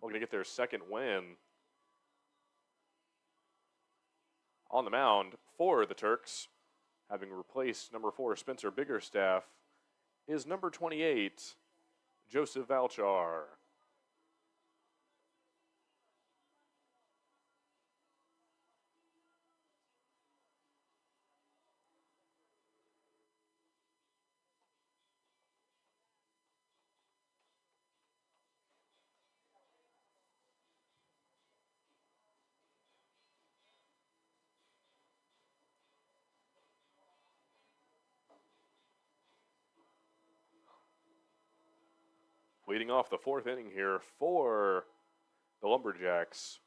Looking to get their 2nd win. On the mound for the Turks, having replaced number 4 Spencer Biggerstaff, is number 28, Joseph Valchar. Leading off the 4th inning here for the Lumberjacks,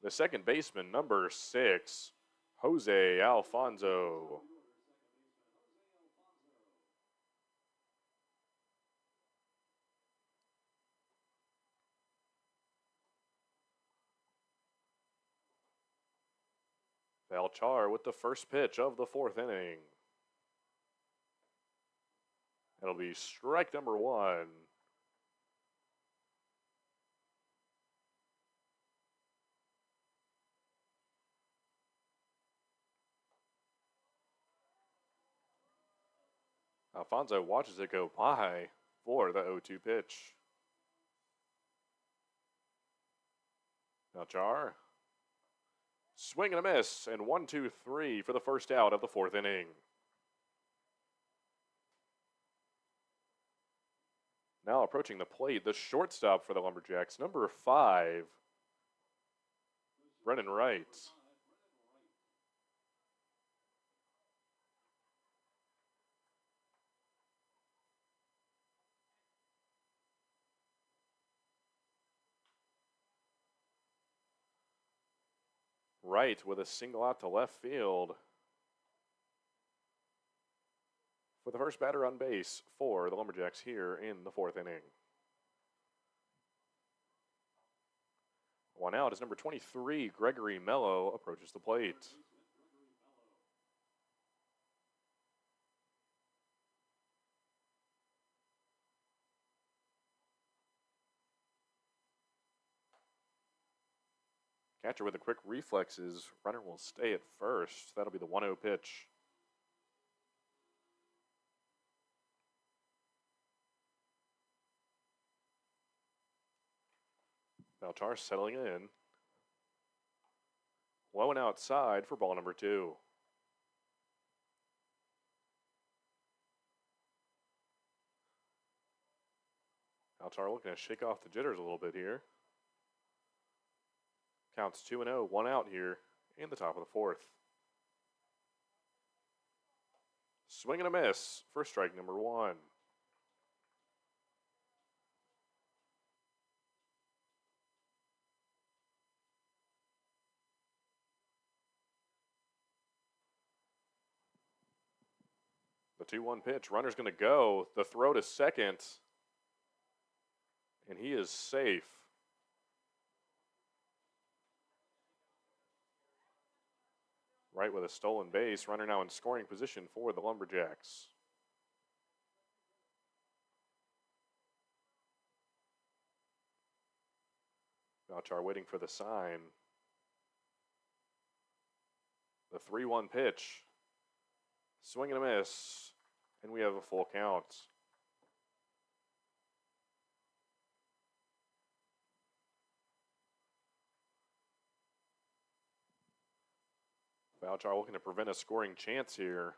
the second baseman, number 6, Jose Alfonso. Valchar with the first pitch of the 4th inning. It'll be strike number 1. Alfonso watches it go by for the 0-2 pitch. Valchar. Swing and a miss, and 1-2-3 for the first out of the 4th inning. Now approaching the plate, the shortstop for the Lumberjacks, number 5, Brennan Wright. Wright with a single out to left field for the first batter on base for the Lumberjacks here in the 4th inning. 1 out as number 23, Gregory Mello, approaches the plate. Catcher with the quick reflexes. Runner will stay at first. That'll be the 1-0 pitch. Valchar settling in. Low and outside for ball number 2. Valchar looking to shake off the jitters a little bit here. Counts 2-0, 1 out here in the top of the 4th. Swing and a miss for strike number 1. The 2-1 pitch. Runner's going to go. The throw to second. And he is safe. Right with a stolen base. Runner now in scoring position for the Lumberjacks. Valchar waiting for the sign. The 3-1 pitch. Swing and a miss. And we have a full count. Valchar looking to prevent a scoring chance here.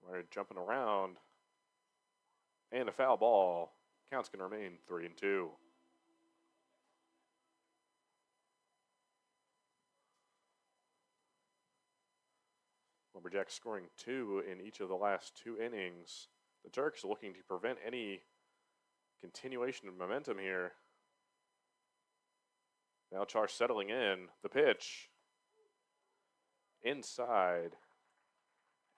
Right, jumping around. And a foul ball. Counts can remain 3-2. Lumberjacks scoring 2 in each of the last 2 innings. The Turks looking to prevent any continuation of momentum here. Valchar settling in. The pitch. Inside.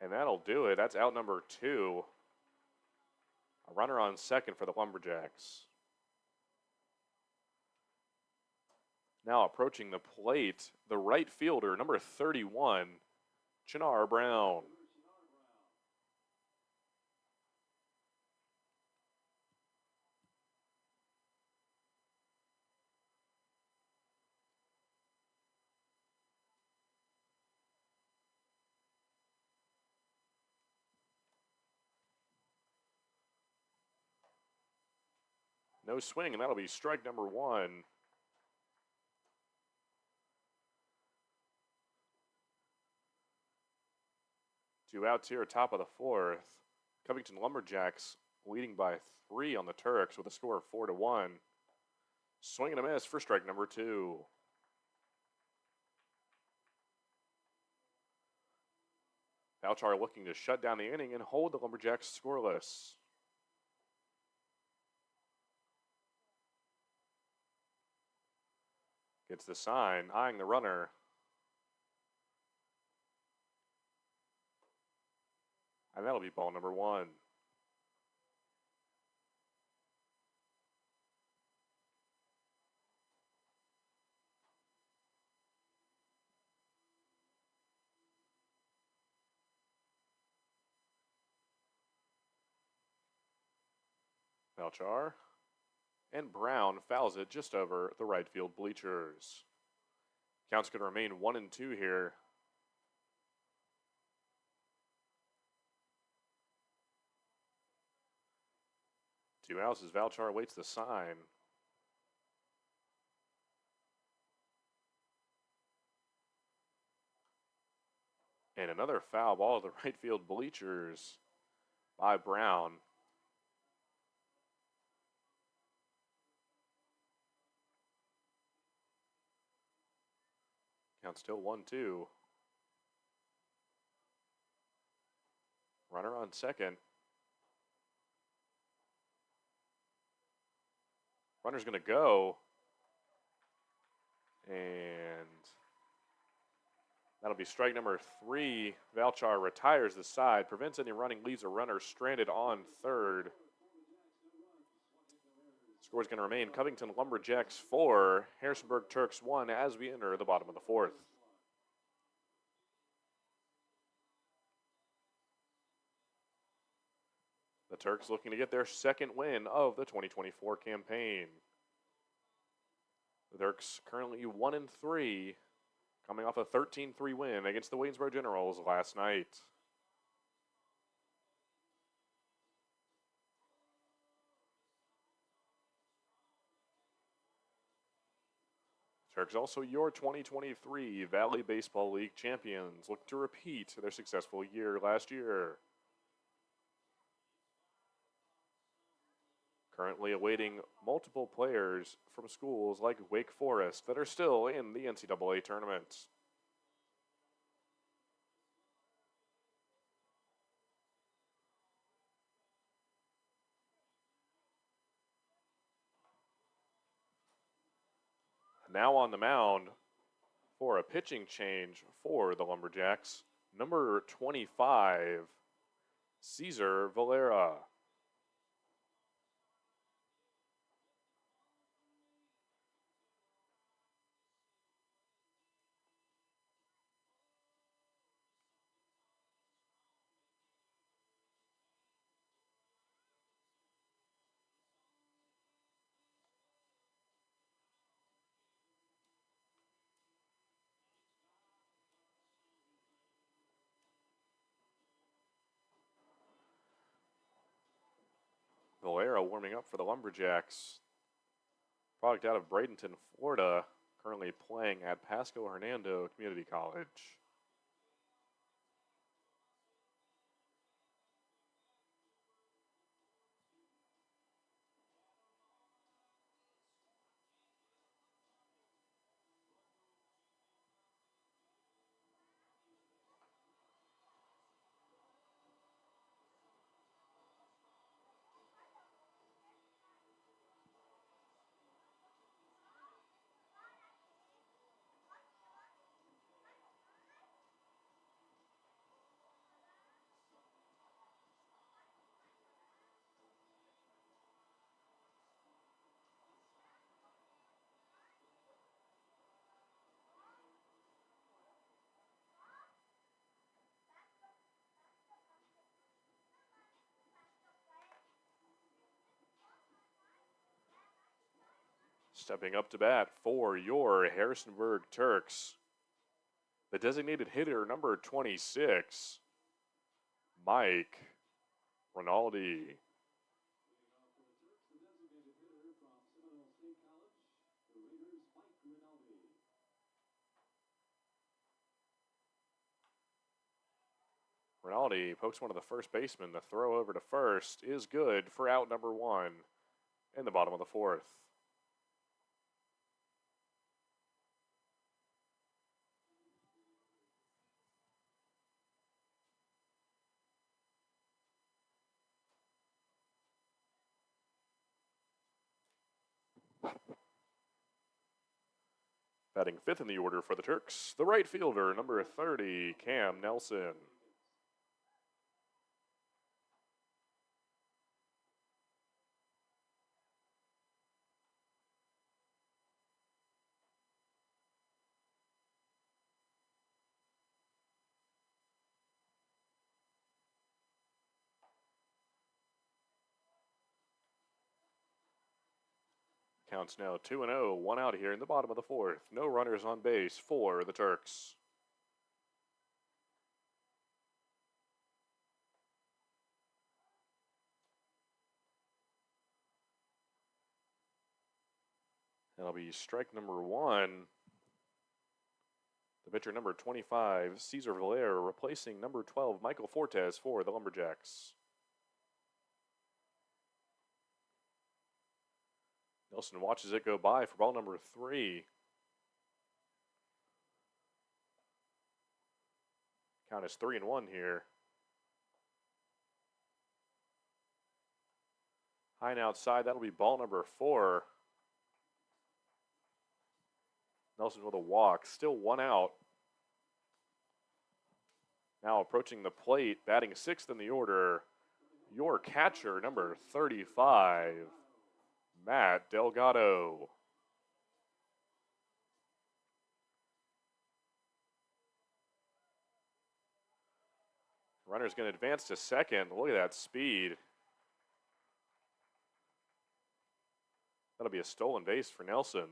And that'll do it. That's out number 2. A runner on second for the Lumberjacks. Now approaching the plate, the right fielder, number 31, Chinar Brown. No swing, and that'll be strike number 1. Two outs here, top of the 4th. Covington Lumberjacks leading by 3 on the Turks with a score of 4-1. Swing and a miss for strike number 2. Valchar looking to shut down the inning and hold the Lumberjacks scoreless. Gets the sign, eyeing the runner. And that'll be ball number 1. Valchar. And Brown fouls it just over the right field bleachers. Count's going to remain 1-2 here. Two outs as Valchar waits the sign. And another foul ball to the right field bleachers by Brown. Count still 1-2. Runner on second. Runner's going to go. And that'll be strike number 3. Valchar retires the side, prevents any running, leaves a runner stranded on third. Score's going to remain Covington Lumberjacks 4, Harrisonburg Turks 1 as we enter the bottom of the 4th. The Turks looking to get their second win of the 2024 campaign. The Turks currently 1-3, coming off a 13-3 win against the Waynesboro Generals last night. Turks also your 2023 Valley Baseball League champions, look to repeat their successful year last year. Currently awaiting multiple players from schools like Wake Forest that are still in the NCAA tournament. Now on the mound for a pitching change for the Lumberjacks, number 25, Cesar Valera. Valera warming up for the Lumberjacks. Product out of Bradenton, Florida, currently playing at Pasco Hernando Community College. Stepping up to bat for your Harrisonburg Turks, the designated hitter, number 26, Mike Rinaldi. Rinaldi pokes one of the first basemen. The throw over to first is good for out number 1 in the bottom of the 4th. Batting 5th in the order for the Turks, the right fielder, number 30, Cam Nelson. Counts now 2-0, 1 out here in the bottom of the 4th. No runners on base for the Turks. That'll be strike number 1. The pitcher, number 25, Cesar Valera, replacing number 12, Michael Fortes, for the Lumberjacks. Nelson watches it go by for ball number 3. Count is 3-1 here. High and outside, that'll be ball number 4. Nelson with a walk, still 1 out. Now approaching the plate, batting 6th in the order, your catcher, number 35, Matt Delgado. Runner's going to advance to second. Look at that speed. That'll be a stolen base for Nelson.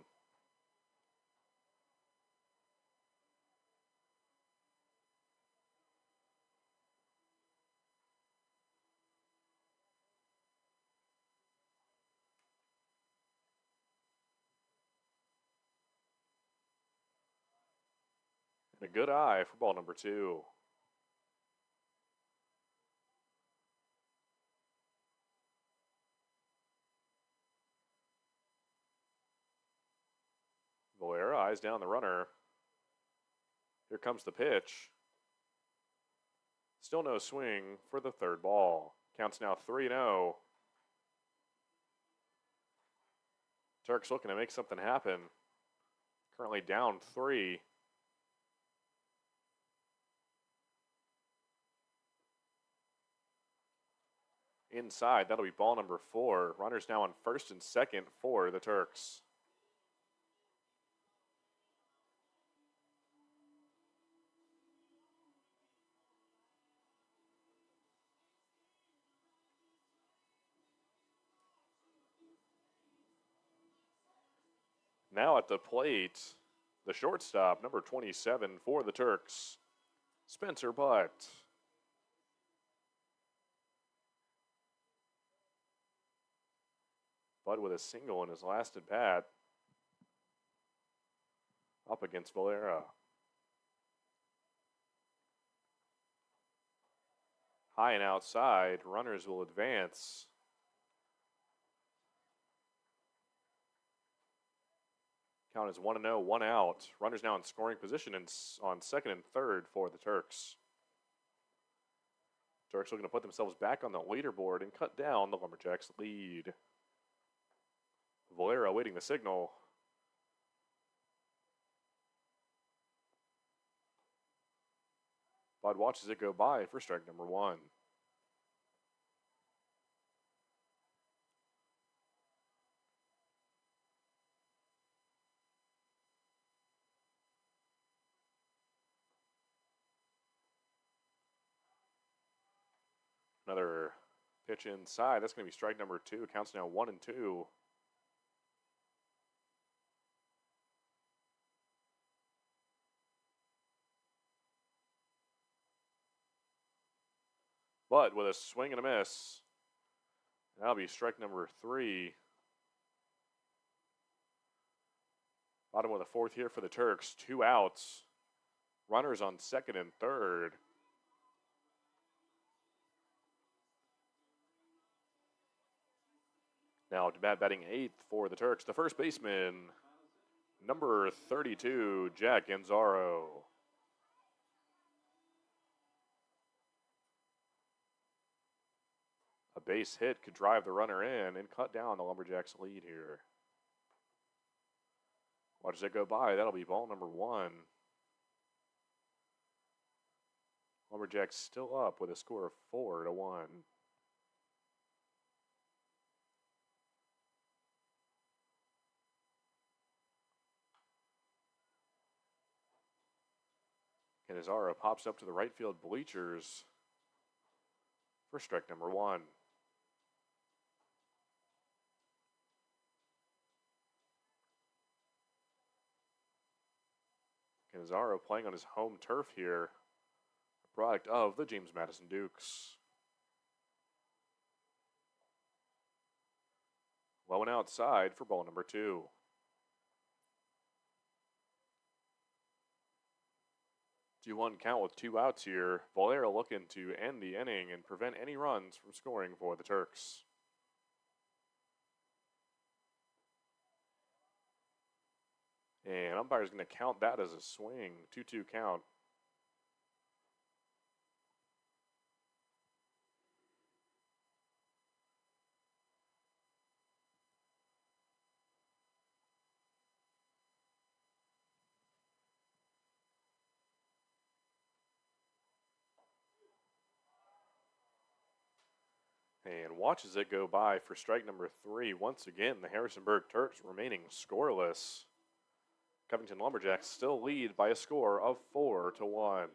A good eye for ball number 2. Valera eyes down the runner. Here comes the pitch. Still no swing for the third ball. Counts now 3-0. Turks looking to make something happen. Currently down 3. Inside, that'll be ball number 4. Runners now on first and second for the Turks. Now at the plate, the shortstop, number 27 for the Turks, Spencer Butt. Butt with a single in his last at bat. Up against Valera. High and outside, runners will advance. Count is 1-0, 1 out. Runners now in scoring position and on second and third for the Turks. Turks looking to put themselves back on the leaderboard and cut down the Lumberjacks' lead. Valera awaiting the signal. Bud watches it go by for strike number 1. Another pitch inside. That's going to be strike number 2. Counts now 1-2. But with a swing and a miss, that'll be strike number 3. Bottom of the 4th here for the Turks. 2 outs. Runners on second and third. Now to bat batting 8th for the Turks, the first baseman, number 32, Jack Enzaro. A base hit could drive the runner in and cut down the Lumberjacks' lead here. Watch it go by. That'll be ball number 1. Lumberjacks still up with a score of 4-1. And Azara pops up to the right field bleachers for strike number 1. Canizaro playing on his home turf here, a product of the James Madison Dukes. Low and outside for ball number 2. Do 1 count with 2 outs here. Valera looking to end the inning and prevent any runs from scoring for the Turks. And umpire's going to count that as a swing. 2-2 count. And watches it go by for strike number 3. Once again, the Harrisonburg Turks remaining scoreless. Covington Lumberjacks still lead by a score of 4-1.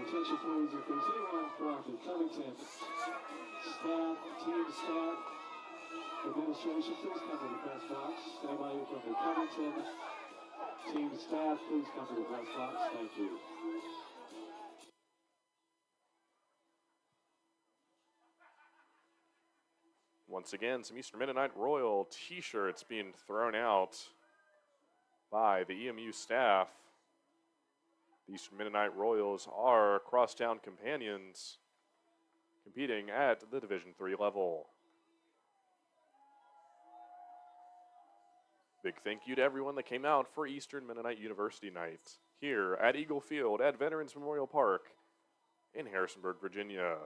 attention please, if there's anyone from the Covington staff, team staff, administration, please come to the press box. Anybody from the Covington team staff, please come to the press box. Thank you. Once again, some Eastern Mennonite Royal t-shirts being thrown out by the EMU staff. The Eastern Mennonite Royals are crosstown companions competing at the Division III level. Big thank you to everyone that came out for Eastern Mennonite University Night here at Eagle Field at Veterans Memorial Park in Harrisonburg, Virginia.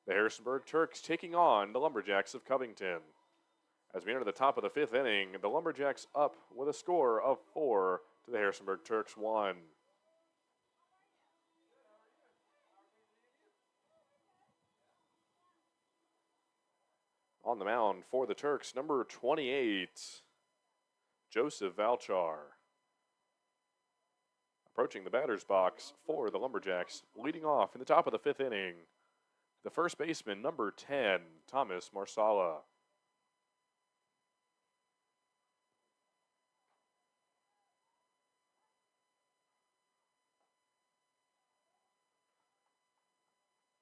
The Harrisonburg Turks taking on the Lumberjacks of Covington. As we enter the top of the 5th inning, the Lumberjacks up with a score of 4 to the Harrisonburg Turks 1. On the mound for the Turks, number 28, Joseph Valchar. Approaching the batter's box for the Lumberjacks, leading off in the top of the 5th inning, the first baseman, number 10, Thomas Marsala.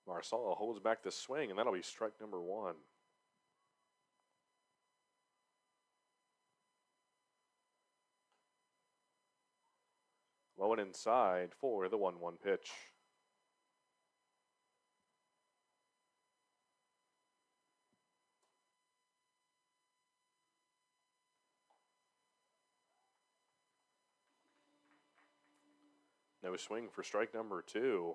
Marsala holds back the swing, and that'll be strike number 1. Low and inside for the 1-1 pitch. No swing for strike number 2.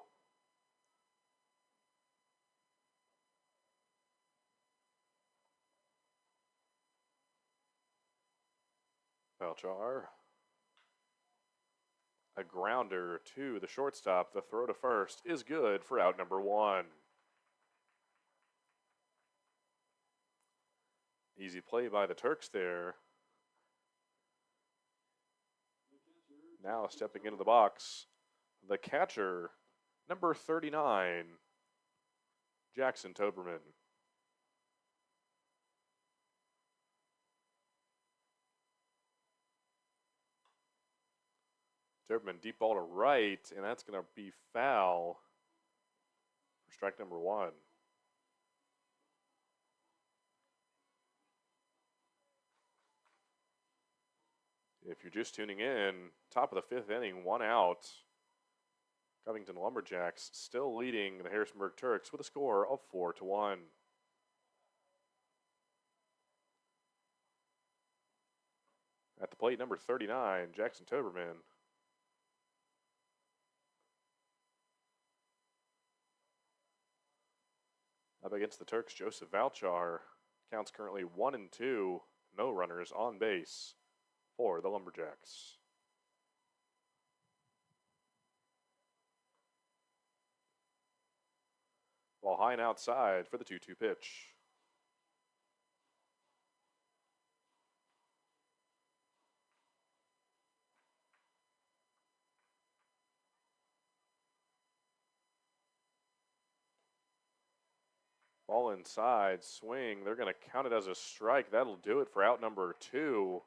Valchar. A grounder to the shortstop. The throw to first is good for out number 1. Easy play by the Turks there. Now stepping into the box, the catcher, number 39, Jackson Toberman. Toberman deep ball to right, and that's going to be foul for strike number 1. If you're just tuning in, top of the 5th inning, 1 out. Covington Lumberjacks still leading the Harrisonburg Turks with a score of 4-1. At the plate, number 39, Jackson Toberman. Up against the Turks, Joseph Valchar. Counts currently 1-2, no runners on base for the Lumberjacks. Ball high and outside for the 2-2 pitch. Ball inside, swing. They're going to count it as a strike. That'll do it for out number 2.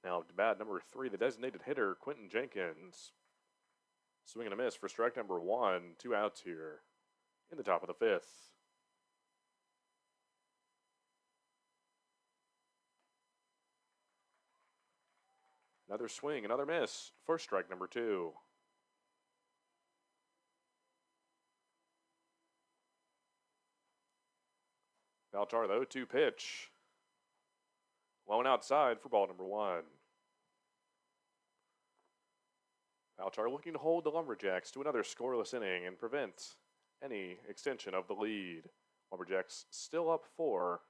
Now to bat number 3, the designated hitter, Quentin Jenkins. Swing and a miss for strike number 1. 2 outs here in the top of the 5th. Another swing, another miss for strike number 2. Valchar, the 0-2 pitch. Low and outside for ball number 1. Valchar looking to hold the Lumberjacks to another scoreless inning and prevent any extension of the lead. Lumberjacks still up 4.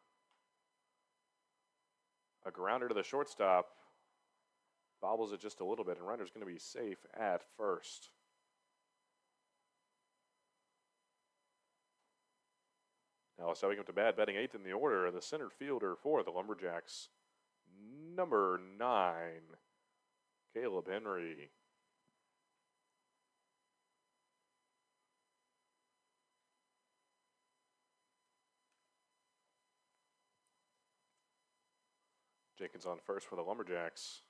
A grounder to the shortstop bobbles it just a little bit, and runner's going to be safe at first. Now stepping up to bat, batting 8th in the order, the center fielder for the Lumberjacks, number 9, Caleb Henry. Jenkins on first for the Lumberjacks.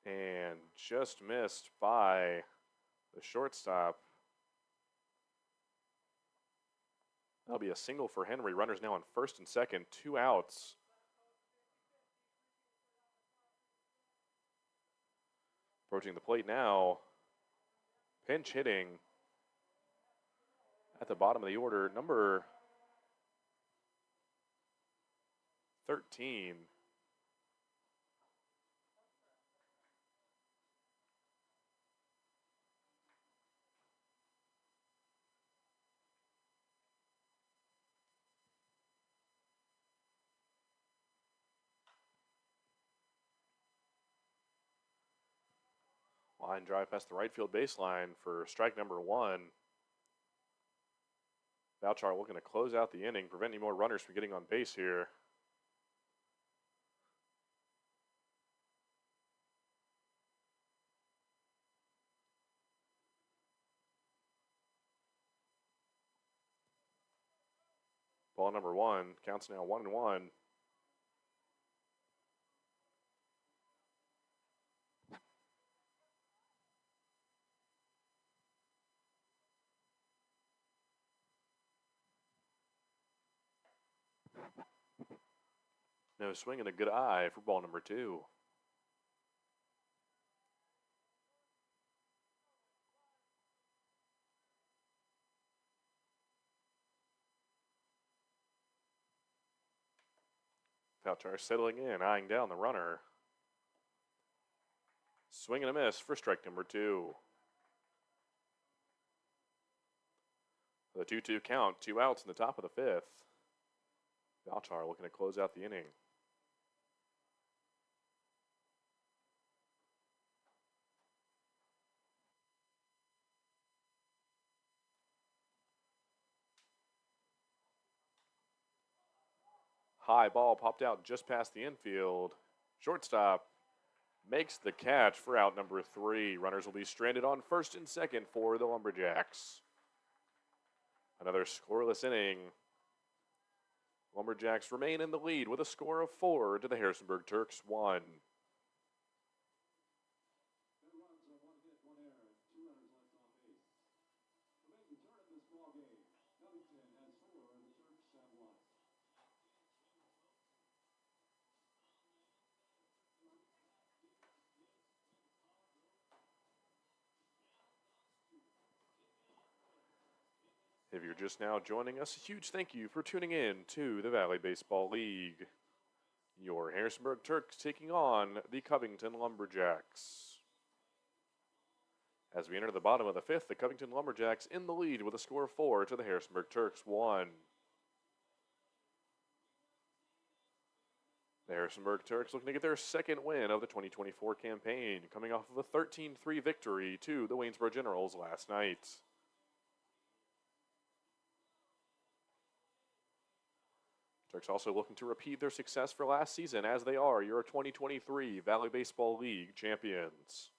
And just missed by the shortstop. That'll be a single for Henry. Runners now on first and second, 2 outs. Approaching the plate now. Pinch hitting at the bottom of the order, number 13. Line drive past the right field baseline for strike number 1. Valchar looking to close out the inning, prevent any more runners from getting on base here. Ball number 1, counts now 1-1. No swing and a good eye for ball number 2. Valchar settling in, eyeing down the runner. Swing and a miss for strike number 2. The 2-2 count, 2 outs in the top of the 5th. Valchar looking to close out the inning. High ball popped out just past the infield. Shortstop makes the catch for out number 3. Runners will be stranded on first and second for the Lumberjacks. Another scoreless inning. Lumberjacks remain in the lead with a score of 4 to the Harrisonburg Turks 1. If you're just now joining us, a huge thank you for tuning in to the Valley Baseball League. Your Harrisonburg Turks taking on the Covington Lumberjacks. As we enter the bottom of the 5th, the Covington Lumberjacks in the lead with a score of 4 to the Harrisonburg Turks 1. The Harrisonburg Turks looking to get their second win of the 2024 campaign, coming off of a 13-3 victory to the Waynesboro Generals last night. Turks also looking to repeat their success for last season, as they are your 2023 Valley Baseball League champions.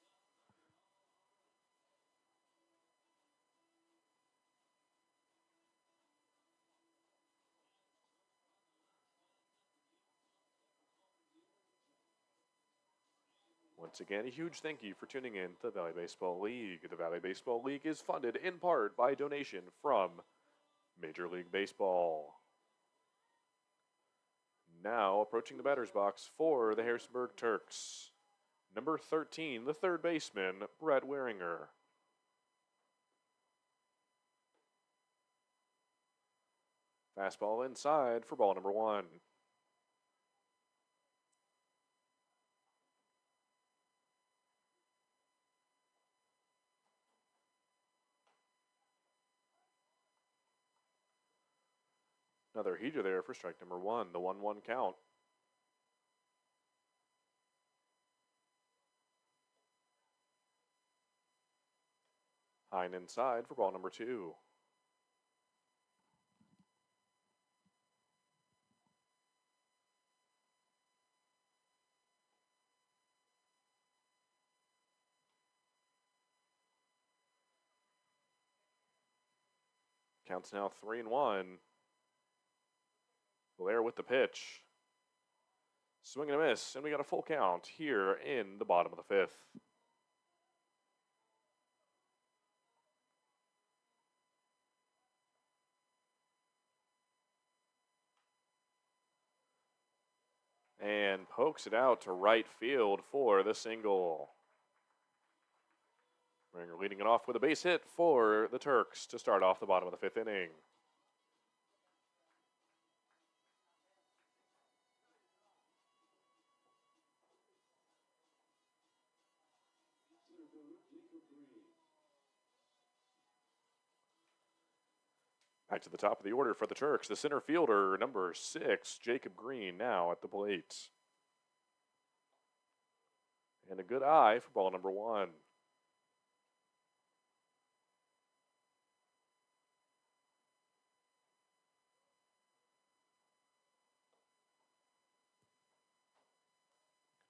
Once again, a huge thank you for tuning in to the Valley Baseball League. The Valley Baseball League is funded in part by a donation from Major League Baseball. Now approaching the batter's box for the Harrisonburg Turks, number 13, the third baseman, Brett Weringer. Fastball inside for ball number 1. Another heater there for strike number 1, the 1-1 count. High and inside for ball number 2. Counts now 3-1. Blair with the pitch. Swing and a miss, and we got a full count here in the bottom of the 5th. And pokes it out to right field for the single. Ringer leading it off with a base hit for the Turks to start off the bottom of the 5th inning. Back to the top of the order for the Turks. The center fielder, number 6, Jacob Green, now at the plate. And a good eye for ball number 1.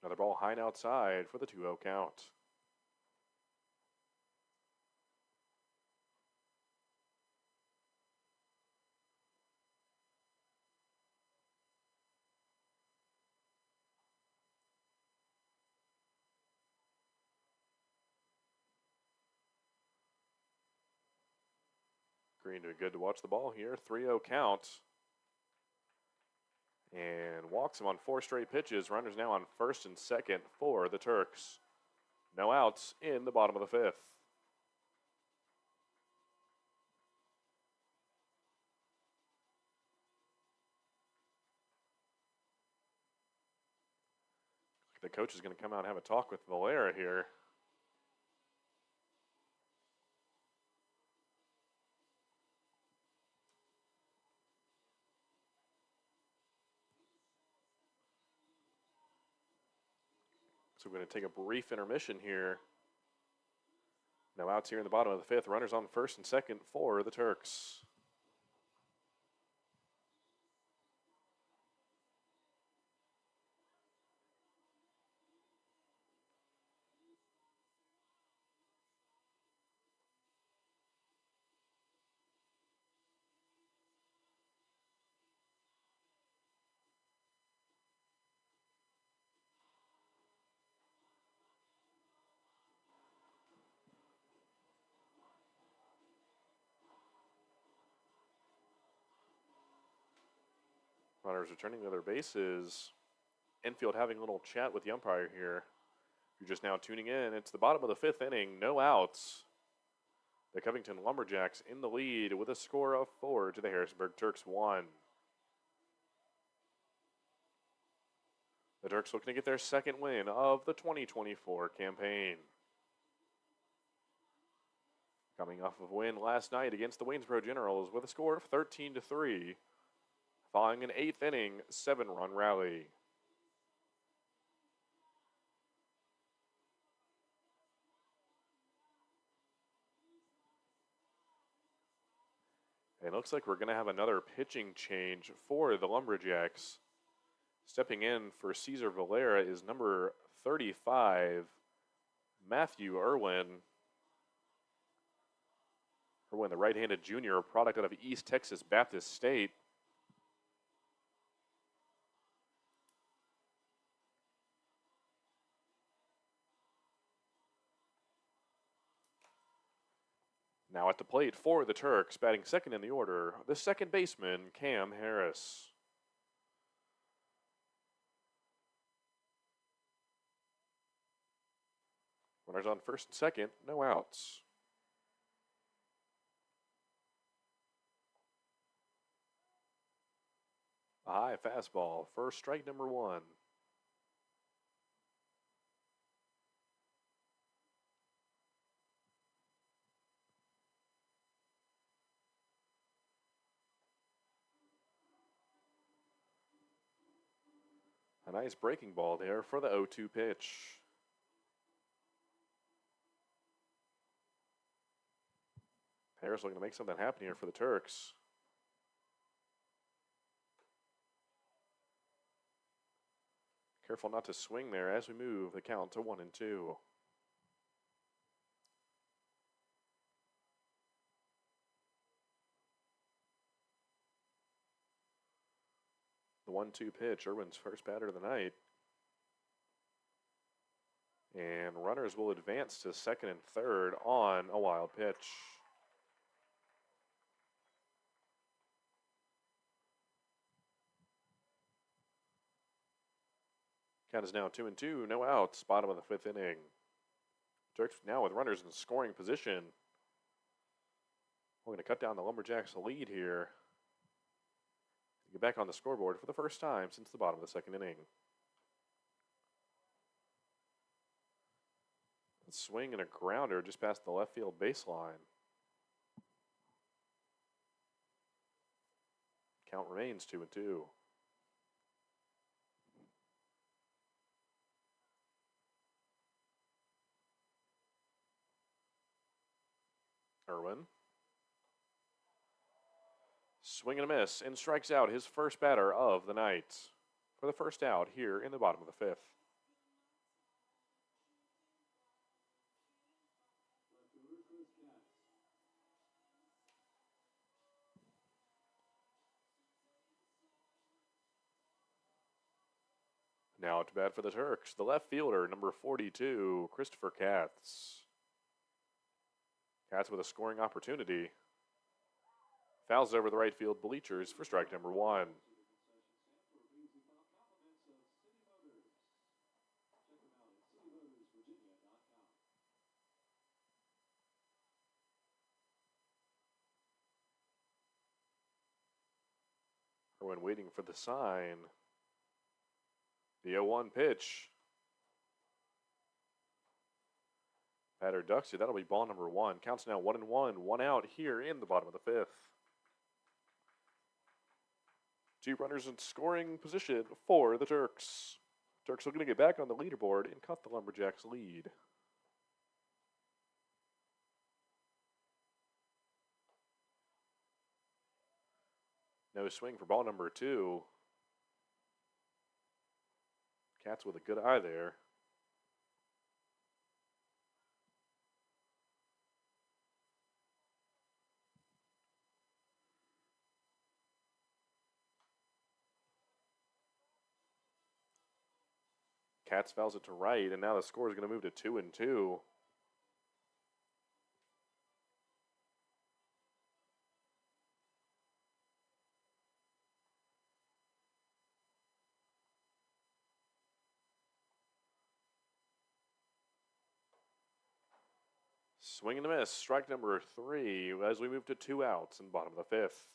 Another ball high and outside for the 2-0 count. Green doing good to watch the ball here. 3-0 count. And walks him on 4 straight pitches. Runners now on first and second for the Turks. No outs in the bottom of the 5th. The coach is going to come out and have a talk with Valera here. So we're going to take a brief intermission here. No outs here in the bottom of the 5th. Runners on first and second for the Turks. Runners returning to their bases. Infield having a little chat with the umpire here. You're just now tuning in. It's the bottom of the 5th inning. No outs. The Covington Lumberjacks in the lead with a score of 4 to the Harrisonburg Turks 1. The Turks looking to get their second win of the 2024 campaign. Coming off of a win last night against the Waynesboro Generals with a score of 13-3. Following an 8th inning, 7-run rally. And it looks like we're going to have another pitching change for the Lumberjacks. Stepping in for Cesar Valera is number 35, Matthew Irwin. Irwin, the right-handed junior, a product out of East Texas Baptist State. Now at the plate for the Turks, batting second in the order, the second baseman, Cam Harris. Runners on first and second, no outs. A high fastball for strike number 1. A nice breaking ball there for the 0-2 pitch. Harris looking to make something happen here for the Turks. Careful not to swing there as we move the count to 1 and 2. The 1-2 pitch, Irwin's first batter of the night. And runners will advance to second and third on a wild pitch. Count is now 2 and 2, no outs, bottom of the 5th inning. Turks now with runners in scoring position. We're going to cut down the Lumberjacks' lead here. Get back on the scoreboard for the first time since the bottom of the 2nd inning. A swing and a grounder just past the left field baseline. Count remains 2 and 2. Irwin. Swing and a miss, and strikes out his first batter of the night for the first out here in the bottom of the 5th. Now to bat for the Turks, the left fielder, number 42, Christopher Katz. Katz with a scoring opportunity. Fouls over the right field bleachers for strike number 1. Irwin waiting for the sign. The 0-1 pitch. Batter ducks it. That'll be ball number 1. Counts now 1 and 1. 1 out here in the bottom of the 5th. 2 runners in scoring position for the Turks. Turks looking to get back on the leaderboard and cut the Lumberjacks' lead. No swing for ball number 2. Katz with a good eye there. Katz fouls it to right, and now the score is going to move to 2 and 2. Swing and a miss, strike number 3 as we move to 2 outs in the bottom of the 5th.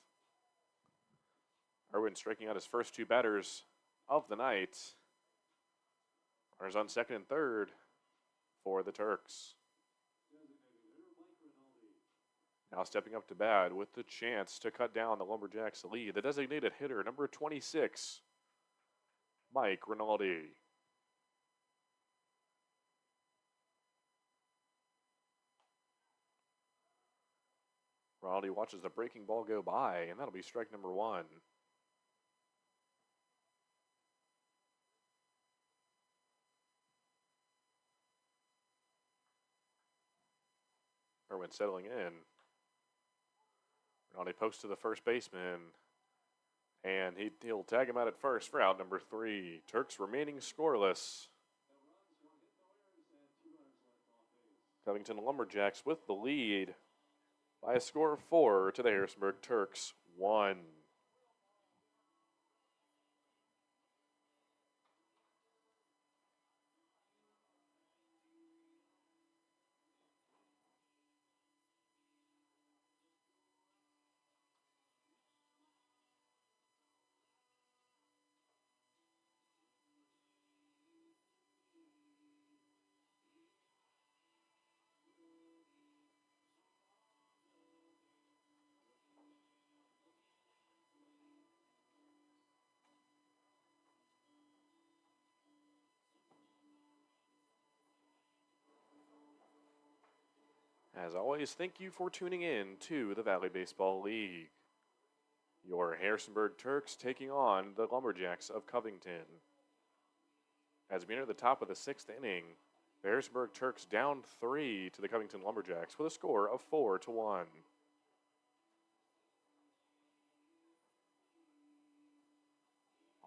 Irwin striking out his first 2 batters of the night. Runners on second and third for the Turks. Now stepping up to bat with the chance to cut down the Lumberjacks' lead, the designated hitter, number 26, Mike Rinaldi. Rinaldi watches the breaking ball go by, and that'll be strike number 1. Irwin settling in. Rinaldi pokes to the first baseman, and he'll tag him out at first for out number 3. Turks remaining scoreless. Covington Lumberjacks with the lead by a score of 4 to the Harrisonburg Turks 1. As always, thank you for tuning in to the Valley Baseball League. Your Harrisonburg Turks taking on the Lumberjacks of Covington. As we enter the top of the 6th inning, the Harrisonburg Turks down 3 to the Covington Lumberjacks with a score of 4-1.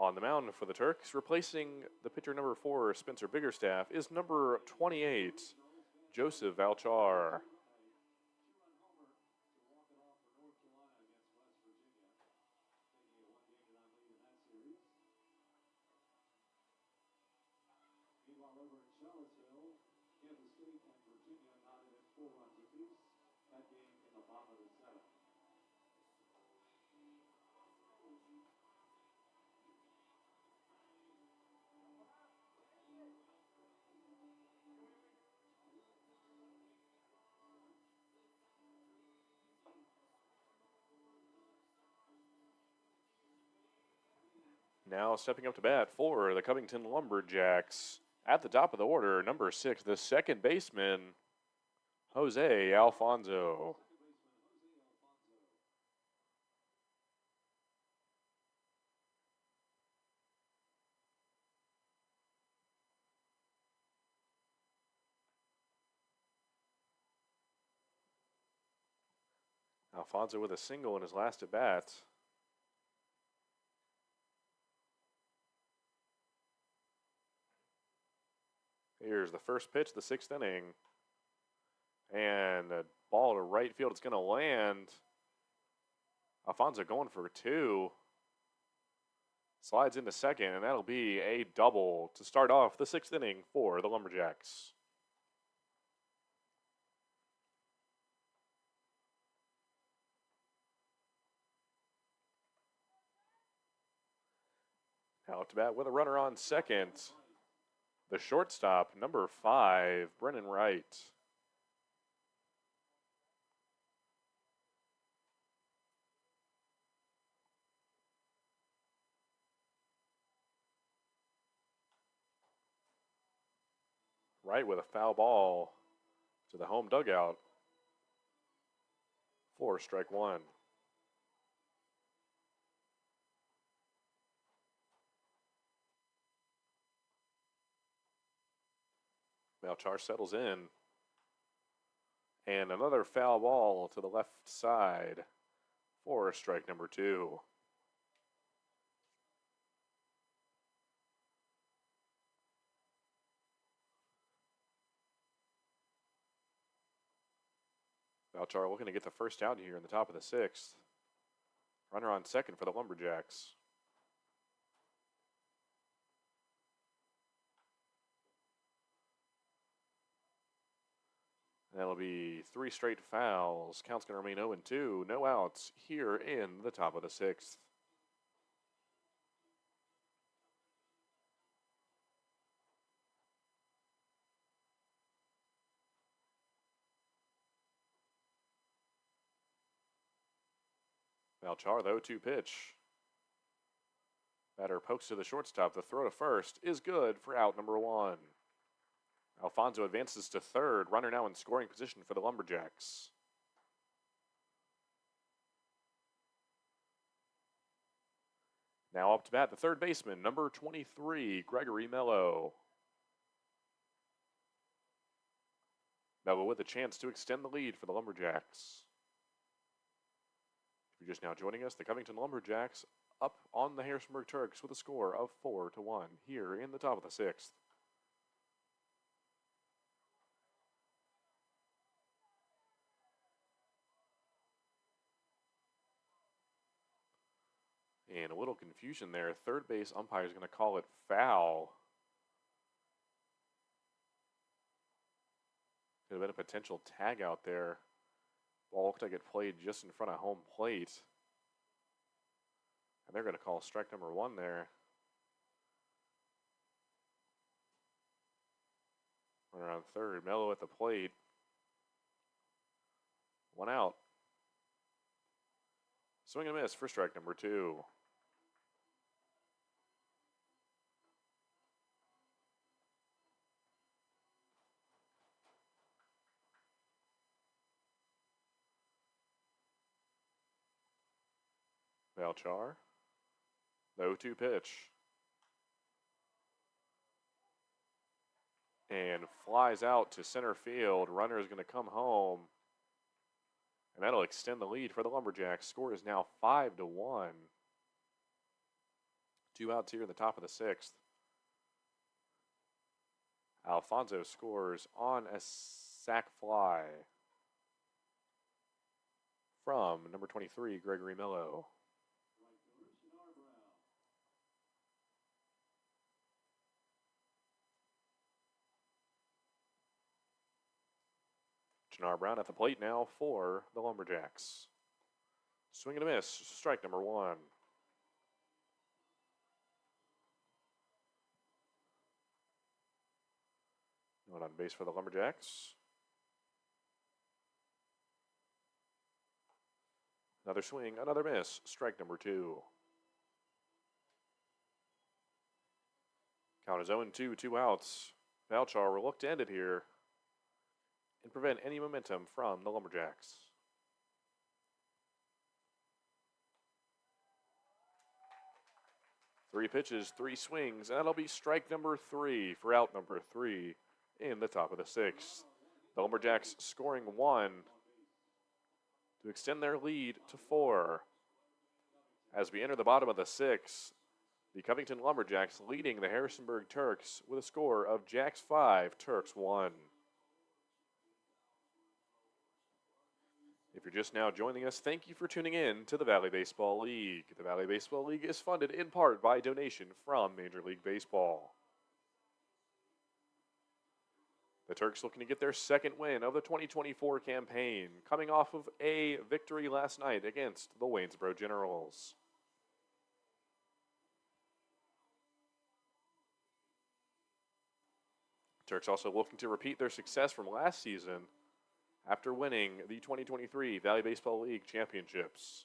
On the mound for the Turks, replacing the pitcher number 4, Spencer Biggerstaff, is number 28, Joseph Valchar. Now stepping up to bat for the Covington Lumberjacks. At the top of the order, number 6, the second baseman, Jose Alfonso. Alfonso with a single in his last at bat. Here's the first pitch of the 6th inning. And a ball to right field. It's going to land. Alfonso going for 2. Slides into second, and that'll be a double to start off the 6th inning for the Lumberjacks. Now up to bat with a runner on second. The shortstop, number 5, Brennan Wright. Wright with a foul ball to the home dugout. 4, strike 1. Valchar settles in. And another foul ball to the left side for strike number 2. Valchar looking to get the first out here in the top of the 6th. Runner on second for the Lumberjacks. That'll be 3 straight fouls. Count's going to remain 0-2. No outs here in the top of the 6th. Valchar, the 0-2 pitch. Batter pokes to the shortstop. The throw to first is good for out number 1. Alfonso advances to third. Runner now in scoring position for the Lumberjacks. Now up to bat, the third baseman, number 23, Gregory Mello. Mello with a chance to extend the lead for the Lumberjacks. If you're just now joining us, the Covington Lumberjacks up on the Harrisonburg Turks with a score of 4-1 here in the top of the 6th. And a little confusion there. Third base umpire is going to call it foul. Could have been a potential tag out there. Ball looked like it played just in front of home plate. And they're going to call strike number 1 there. Runner on third. Mello at the plate. 1 out. Swing and miss for strike number 2. Valchar. The 0-2 pitch. And flies out to center field. Runner is going to come home. And that'll extend the lead for the Lumberjacks. Score is now 5-1. 2 outs here in the top of the 6th. Alfonso scores on a sac fly from number 23, Gregory Millo. Jannar Brown at the plate now for the Lumberjacks. Swing and a miss, strike number 1. One on base for the Lumberjacks. Another swing, another miss, strike number 2. Count is 0-2, 2 outs. Valchar will look to end it here and prevent any momentum from the Lumberjacks. Three pitches, 3 swings, and that'll be strike number 3 for out number 3 in the top of the 6th. The Lumberjacks scoring 1 to extend their lead to 4. As we enter the bottom of the 6th, the Covington Lumberjacks leading the Harrisonburg Turks with a score of Jacks 5, Turks 1. If you're just now joining us, thank you for tuning in to the Valley Baseball League. The Valley Baseball League is funded in part by donation from Major League Baseball. The Turks looking to get their second win of the 2024 campaign, coming off of a victory last night against the Waynesboro Generals. Turks also looking to repeat their success from last season after winning the 2023 Valley Baseball League championships.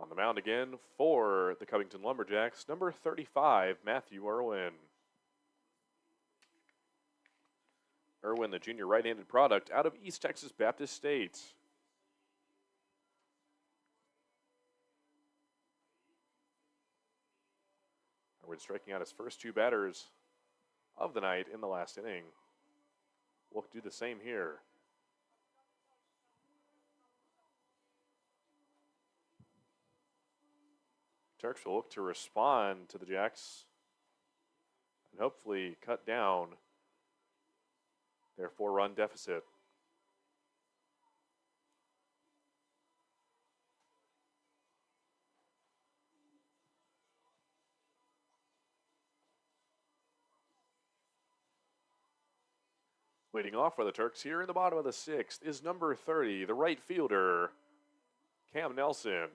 On the mound again for the Covington Lumberjacks, number 35, Matthew Irwin. Irwin, the junior right-handed product out of East Texas Baptist State. Irwin striking out his first 2 batters of the night in the last inning. We'll do the same here. Turks will look to respond to the Jacks and hopefully cut down their 4-run deficit. Leading off for the Turks here in the bottom of the 6th is number 30, the right fielder, Cam Nelson.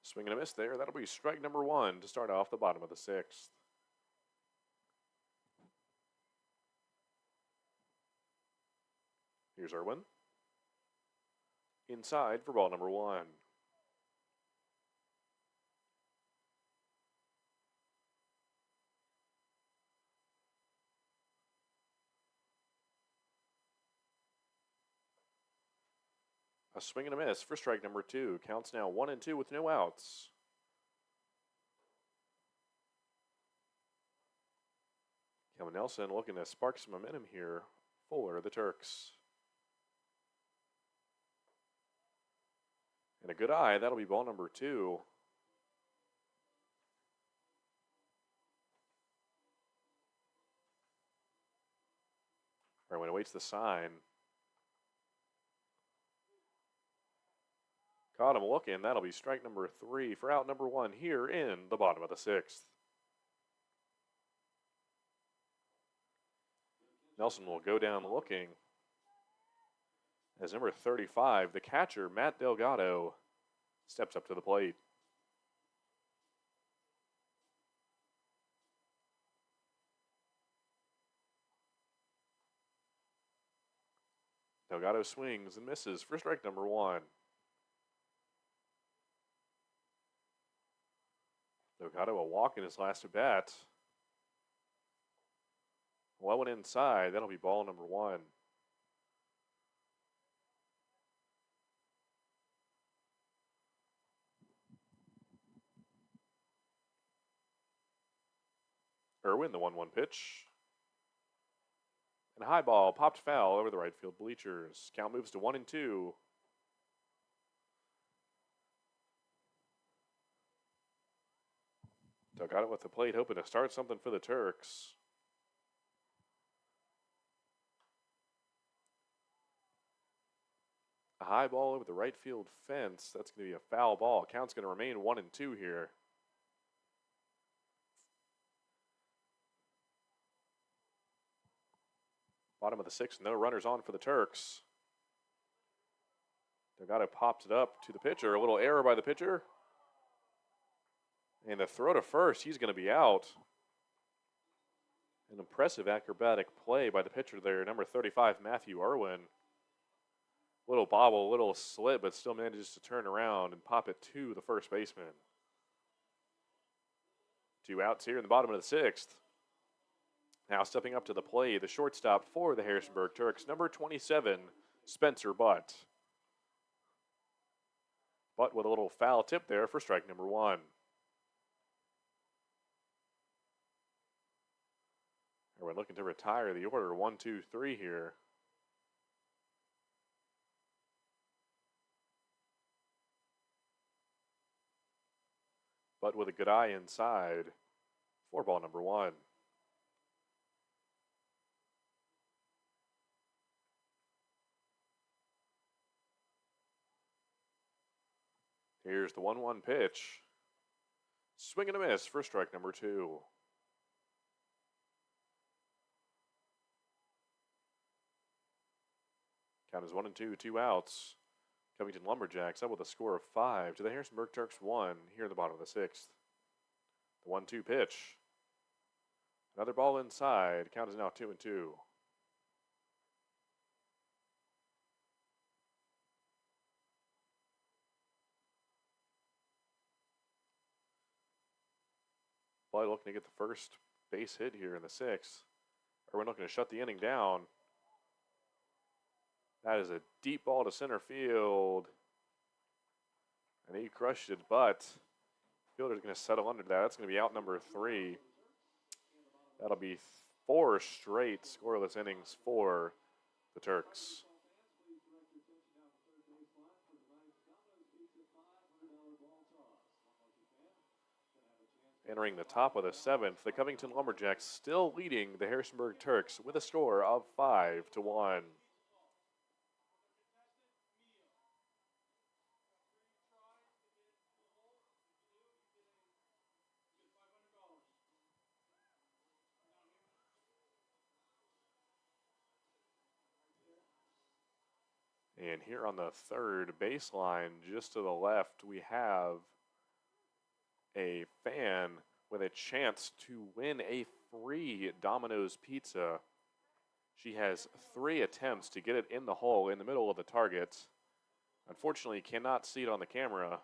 Swing and a miss there. That'll be strike number 1 to start off the bottom of the 6th. Here's Irwin. Inside for ball number 1. A swing and a miss for strike number 2. Counts now 1-2 with no outs. Kevin Nelson looking to spark some momentum here for the Turks. And a good eye, that'll be ball number 2. Irwin awaits the sign. Caught him looking. That'll be strike number 3 for out number 1 here in the bottom of the 6th. Nelson will go down looking as number 35, the catcher, Matt Delgado, steps up to the plate. Delgado swings and misses for strike number 1. Delgado a walk in his last at bat. Low and inside. That'll be ball number 1. Irwin, the 1-1 pitch. And a high ball popped foul over the right field bleachers. Count moves to 1-2. Delgado with the plate, hoping to start something for the Turks. A high ball over the right field fence. That's going to be a foul ball. Count's going to remain 1-2 here. Bottom of the 6th, no runners on for the Turks. Delgado pops it up to the pitcher. A little error by the pitcher. And the throw to first, he's going to be out. An impressive acrobatic play by the pitcher there, number 35, Matthew Irwin. Little bobble, little slip, but still manages to turn around and pop it to the first baseman. 2 outs here in the bottom of the 6th. Now stepping up to the plate, the shortstop for the Harrisonburg Turks, number 27, Spencer Butt. Butt with a little foul tip there for strike number 1. We're looking to retire the order 1, 2, 3 here. Butt with a good eye inside for ball number 1. Here's the 1-1 pitch. Swing and a miss for strike number 2. Count is 1-2, 2 outs. Covington Lumberjacks up with a score of 5 to the Harrisonburg Turks 1 here in the bottom of the 6th. The 1-2 pitch. Another ball inside. Count is now 2-2. Bly looking to get the first base hit here in the 6th. Irwin looking to shut the inning down. That is a deep ball to center field. And he crushed it, but fielder's going to settle under that. That's going to be out number 3. That'll be 4 straight scoreless innings for the Turks. Entering the top of the 7th, the Covington Lumberjacks still leading the Harrisonburg Turks with a score of 5-1. And here on the third baseline, just to the left, we have a fan with a chance to win a free Domino's pizza. She has 3 attempts to get it in the hole in the middle of the target. Unfortunately, cannot see it on the camera.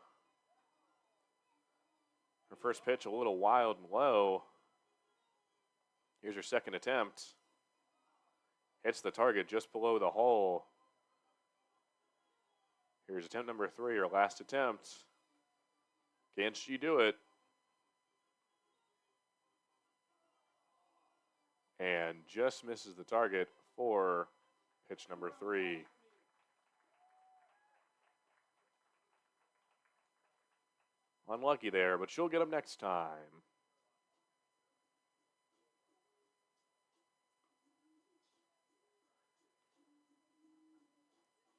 Her first pitch a little wild and low. Here's her second attempt. Hits the target just below the hole. Here's attempt number 3, her last attempt. Can she do it? And just misses the target for pitch number 3. Unlucky there, but she'll get them next time.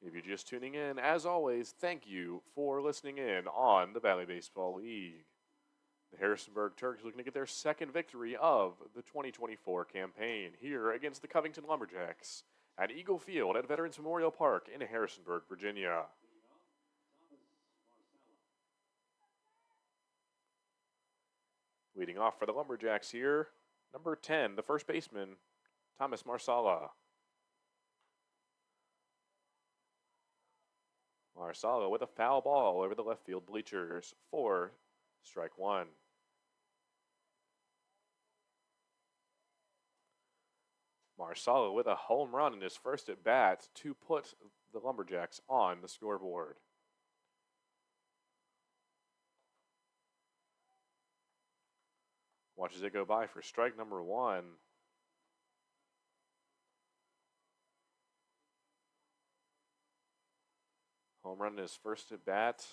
If you're just tuning in, as always, thank you for listening in on the Valley Baseball League. The Harrisonburg Turks looking to get their second victory of the 2024 campaign here against the Covington Lumberjacks at Eagle Field at Veterans Memorial Park in Harrisonburg, Virginia. Leading off for the Lumberjacks here, number 10, the first baseman, Thomas Marsala. Marsala with a foul ball over the left field bleachers for strike one. Marsala with a home run in his first at bat to put the Lumberjacks on the scoreboard. Watches it go by for strike number one. Home run in his first at bat.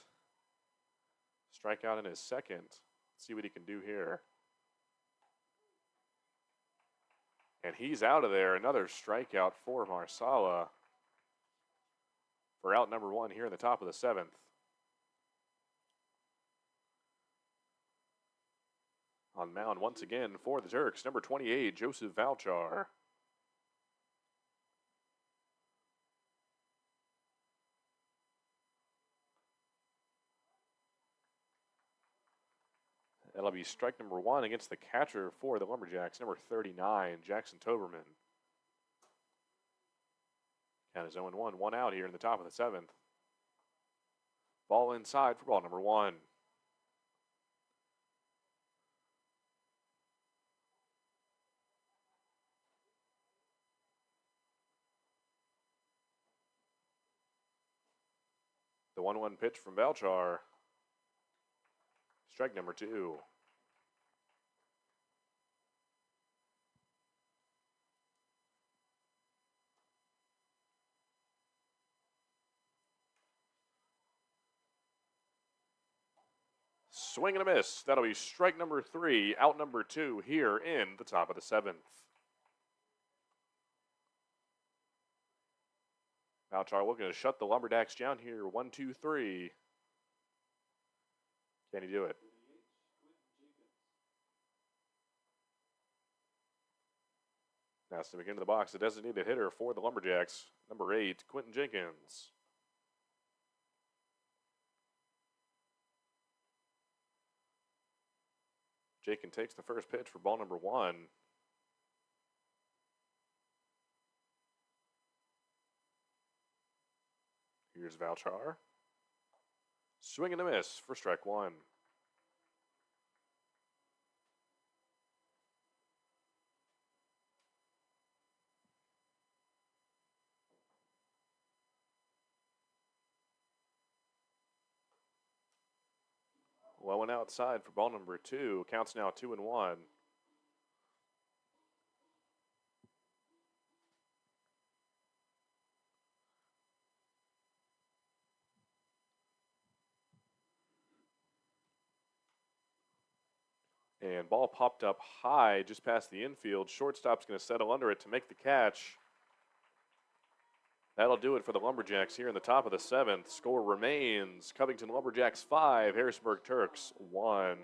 Strikeout in his second. Let's see what he can do here. And he's out of there. Another strikeout for Marsala for out number one here in the top of the seventh. On mound once again for the Turks, number 28, Joseph Valchar. That'll be strike number one against the catcher for the Lumberjacks, number 39, Jackson Toberman. Count is 0-1, one out here in the top of the seventh. Ball inside for ball number one. The 1-1 pitch from Valchar. Strike number two. Swing and a miss. That'll be strike number three, out number two here in the top of the seventh. Valchar looking to shut the Lumberjacks down here. 1-2-3. Can he do it? Now stepping into the box, the designated hitter for the Lumberjacks, number 8, Quentin Jenkins. Jenkins takes the first pitch for ball number one. Here's Valchar. Swing and a miss for strike one. Low and outside for ball number two. Counts now 2-1. And ball popped up high just past the infield. Shortstop's going to settle under it to make the catch. That'll do it for the Lumberjacks here in the top of the seventh. Score remains Covington Lumberjacks 5, Harrisonburg Turks 1.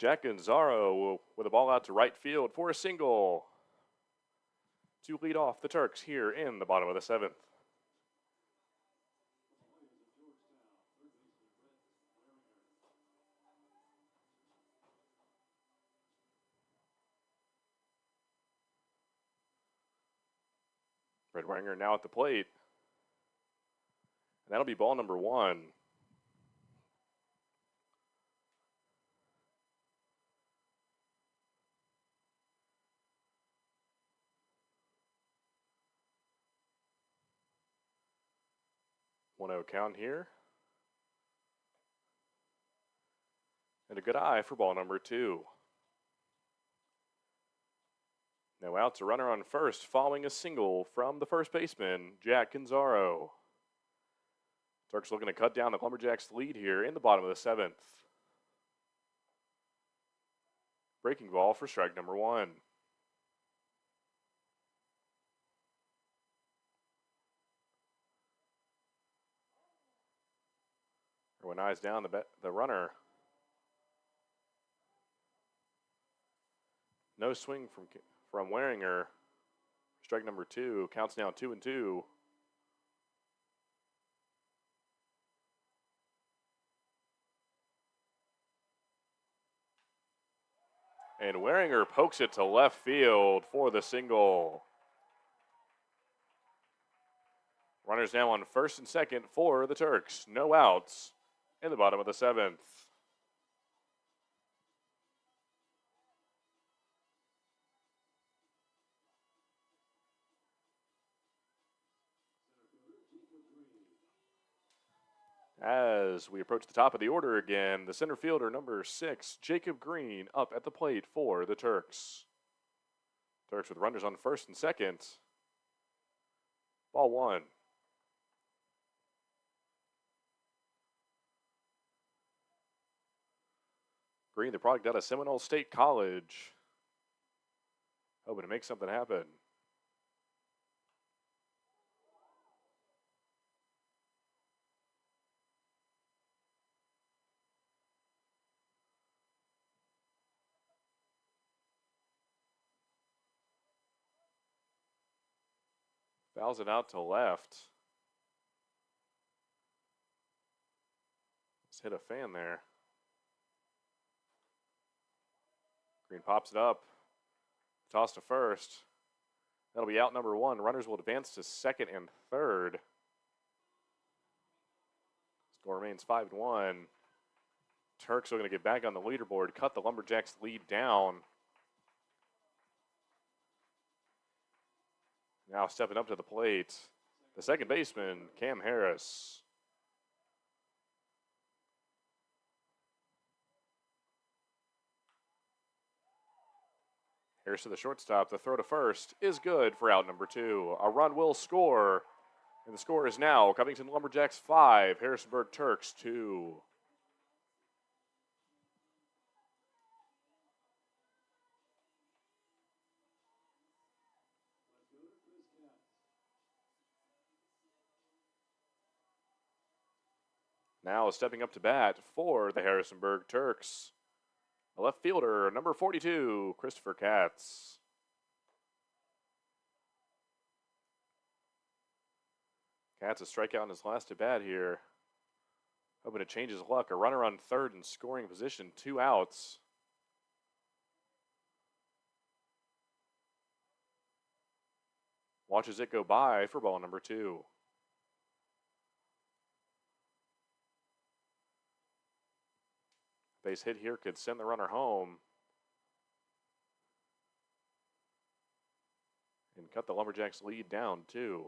Jack Gonzaro with a ball out to right field for a single to lead off the Turks here in the bottom of the 7th. Red Wanger now at the plate. And that'll be ball number 1. One-0 count here. And a good eye for ball number 2. Now out to runner on first, following a single from the first baseman, Jack Gonzaro. Turks looking to cut down the Lumberjacks' lead here in the bottom of the 7th. Breaking ball for strike number 1. Everyone eyes down the runner. No swing from Waringer. Strike number 2. Counts now 2-2. And Waringer pokes it to left field for the single. Runners now on first and second for the Turks. No outs in the bottom of the 7th. As we approach the top of the order again, the center fielder, number 6, Jacob Green, up at the plate for the Turks. Turks with runners on first and second. Ball 1. Green, the product out of Seminole State College. Hoping to make something happen. Fouls it out to left. Just hit a fan there. Green pops it up. Toss to first. That'll be out number 1. Runners will advance to second and third. Score remains 5-1. Turks are going to get back on the leaderboard, cut the Lumberjacks' lead down. Now stepping up to the plate, the second baseman, Cam Harris. Harris to the shortstop. The throw to first is good for out number 2. A run will score, and the score is now Covington Lumberjacks 5, Harrisonburg Turks 2. Now stepping up to bat for the Harrisonburg Turks, a left fielder, number 42, Christopher Katz. Katz a strikeout in his last at bat here. Hoping to change his luck. A runner on third in scoring position, 2 outs. watches it go by for ball number 2. Base hit here could send the runner home and cut the Lumberjacks lead down 2.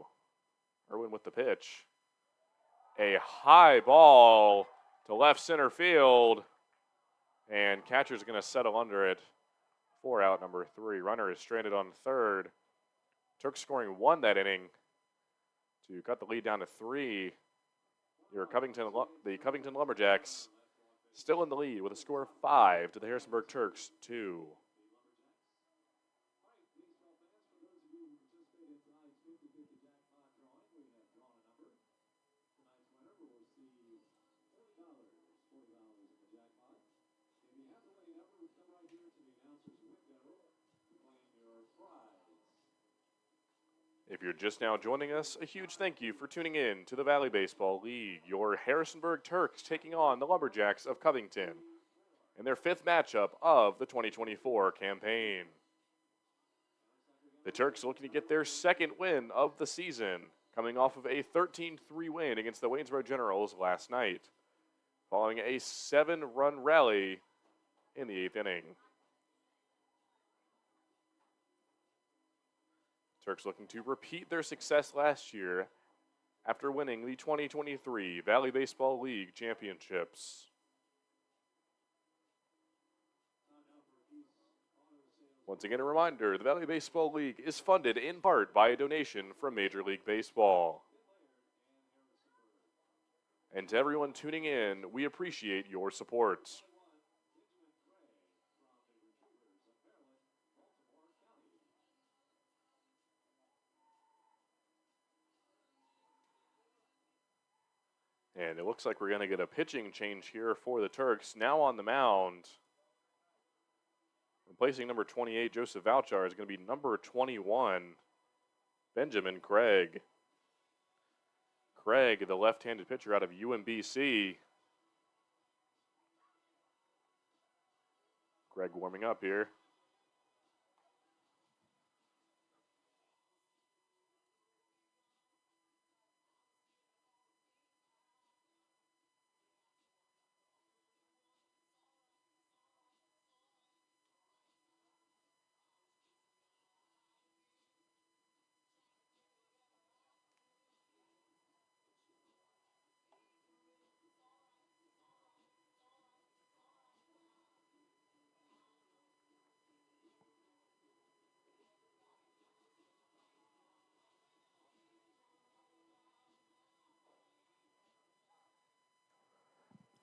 Irwin with the pitch. A high ball to left center field, and catcher's going to settle under it. 4 out, number 3. Runner is stranded on third. Turks scoring 1 that inning to cut the lead down to 3. The Covington Lumberjacks still in the lead with a score of 5 to the Harrisonburg Turks 2. If you're just now joining us, a huge thank you for tuning in to the Valley Baseball League. Your Harrisonburg Turks taking on the Lumberjacks of Covington in their 5th matchup of the 2024 campaign. The Turks looking to get their 2nd win of the season, coming off of a 13-3 win against the Waynesboro Generals last night, following a 7-run rally in the 8th inning. Turks looking to repeat their success last year after winning the 2023 Valley Baseball League Championships. Once again, a reminder, the Valley Baseball League is funded in part by a donation from Major League Baseball. And to everyone tuning in, we appreciate your support. And it looks like we're going to get a pitching change here for the Turks. Now on the mound, replacing number 28, Joseph Vouchar, is going to be number 21, Benjamin Craig. Craig, the left-handed pitcher out of UMBC. Craig warming up here.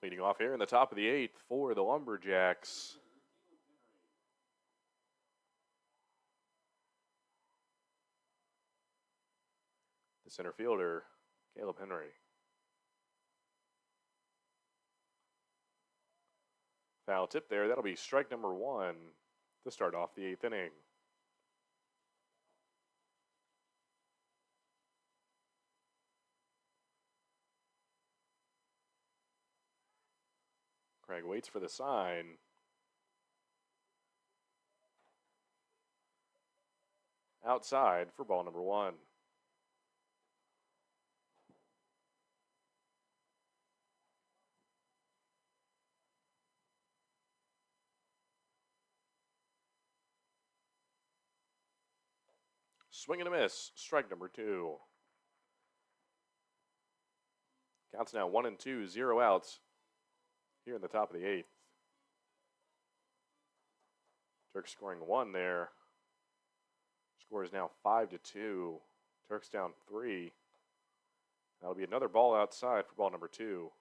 Leading off here in the top of the 8th for the Lumberjacks. The center fielder, Caleb Henry. Foul tip there. That'll be strike number 1 to start off the 8th inning. Craig waits for the sign. Outside for ball number 1. Swing and a miss, strike number 2. Counts now 1-2, 0 outs here in the top of the 8th. Turks scoring 1 there. Score is now 5-2. Turks down 3. That'll be another ball outside for ball number 2.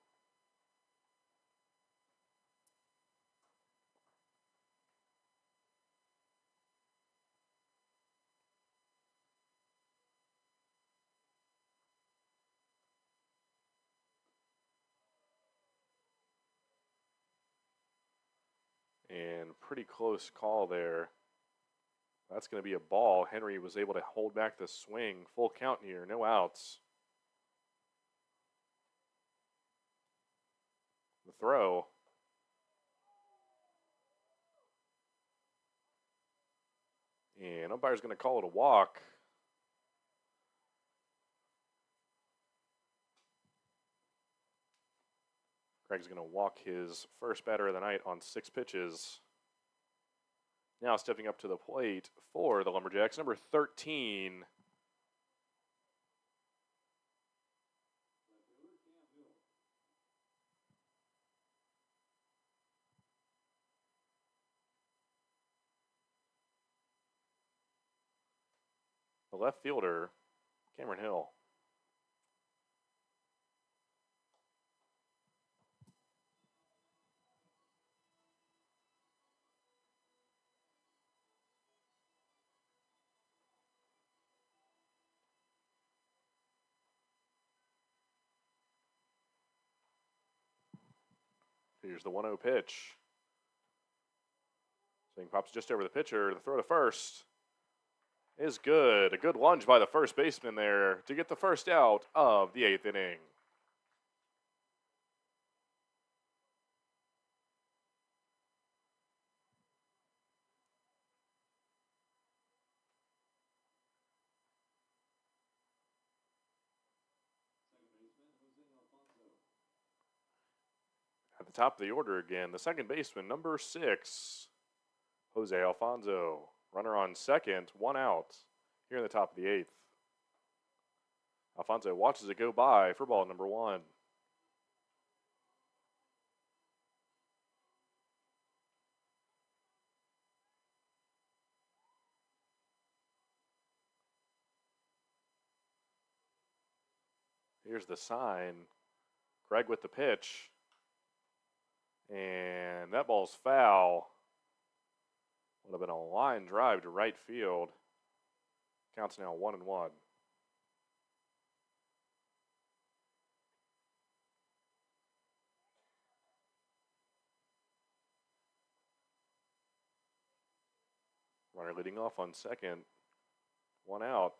And pretty close call there. That's going to be a ball. Henry was able to hold back the swing. Full count here, no outs. The throw. And umpire's going to call it a walk. Craig's going to walk his first batter of the night on 6 pitches. Now stepping up to the plate for the Lumberjacks, number 13. The left fielder, Cameron Hill. Here's the 1-0 pitch. Swing pops just over the pitcher. The throw to first is good. A good lunge by the first baseman there to get the first out of the 8th inning. At the top of the order again, the second baseman, number 6, Jose Alfonso. Runner on second, 1 out here in the top of the 8th. Alfonso watches it go by for ball number 1. Here's the sign. Craig with the pitch. And that ball's foul. Would have been a line drive to right field. Counts now 1-1. Runner leading off on second. 1 out.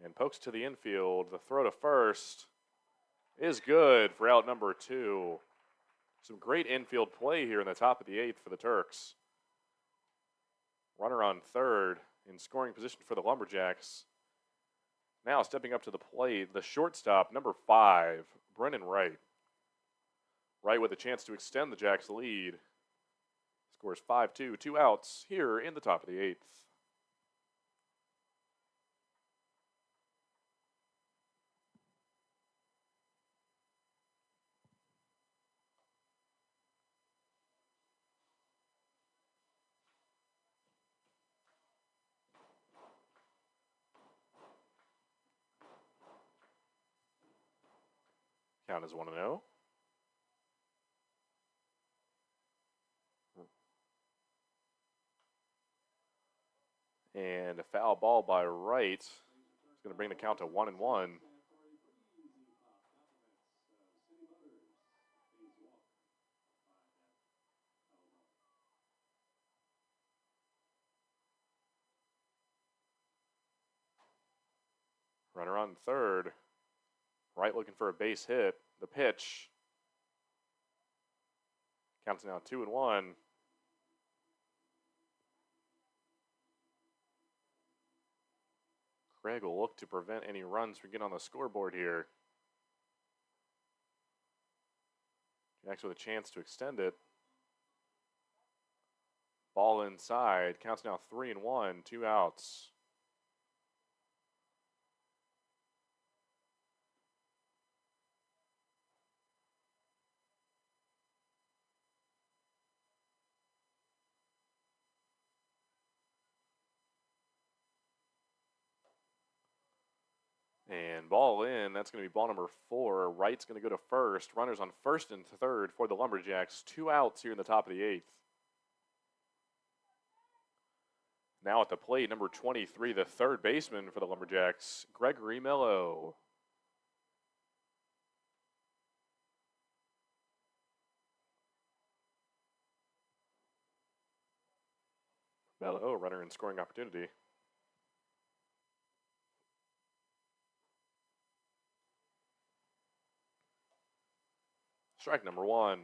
And pokes to the infield. The throw to first is good for out number 2. Some great infield play here in the top of the 8th for the Turks. Runner on third in scoring position for the Lumberjacks. Now stepping up to the plate, the shortstop, number 5, Brennan Wright. Wright with a chance to extend the Jacks' lead. Scores 5-2, 2 outs here in the top of the 8th. Count is 1-0. And a foul ball by Wright is going to bring the count to 1-1. Runner on third. Wright looking for a base hit. The pitch. Counts now 2-1. Craig will look to prevent any runs from getting on the scoreboard here. Jacks with a chance to extend it. Ball inside. Counts now 3-1. 2 outs. And ball in. That's going to be ball number 4. Wright's going to go to first. Runners on first and third for the Lumberjacks. 2 outs here in the top of the 8th. Now at the plate, number 23, the third baseman for the Lumberjacks, Gregory Mello. Mello, runner in scoring opportunity. Strike number 1.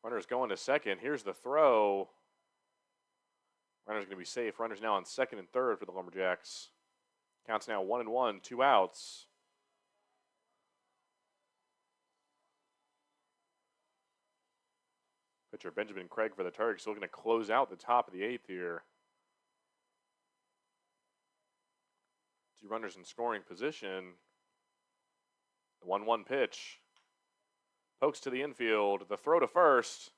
Runner's going to second. Here's the throw. Runner's going to be safe. Runner's now on second and third for the Lumberjacks. Counts now 1-1, 2 outs. Pitcher Benjamin Craig for the Turks looking to close out the top of the eighth here. 2 runners in scoring position. The 1-1 pitch. Pokes to the infield. The throw to first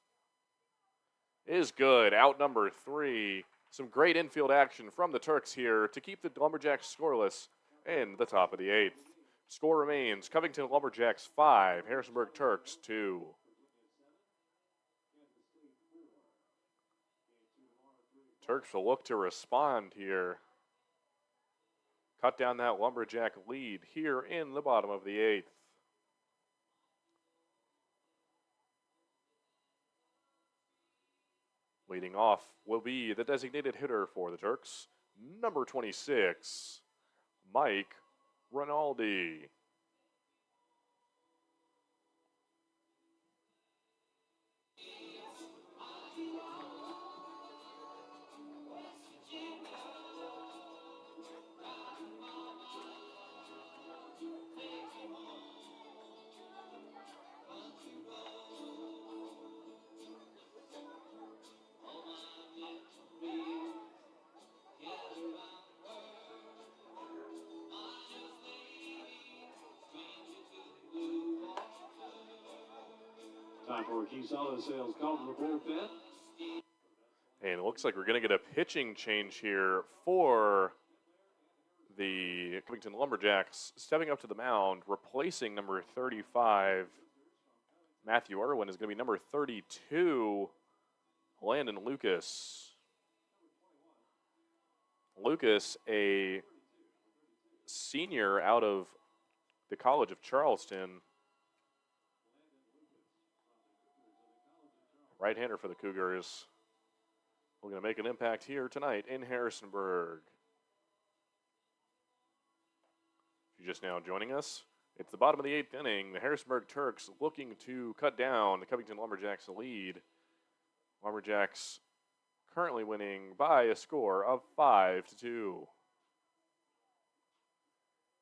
is good. Out number 3. Some great infield action from the Turks here to keep the Lumberjacks scoreless in the top of the eighth. Score remains Covington Lumberjacks 5, Harrisonburg Turks 2. Turks will look to respond here. Cut down that Lumberjack lead here in the bottom of the eighth. Leading off will be the designated hitter for the Turks, number 26, Mike Rinaldi. Time for a key solid sales call to the bullpen. And it looks like we're going to get a pitching change here for the Covington Lumberjacks. Stepping up to the mound, replacing number 35, Matthew Irwin, is going to be number 32, Landon Lucas. Lucas, a senior out of the College of Charleston. Right-hander for the Cougars. We're going to make an impact here tonight in Harrisonburg. If you're just now joining us, it's the bottom of the eighth inning. The Harrisonburg Turks looking to cut down the Covington Lumberjacks lead. Lumberjacks currently winning by a score of 5-2.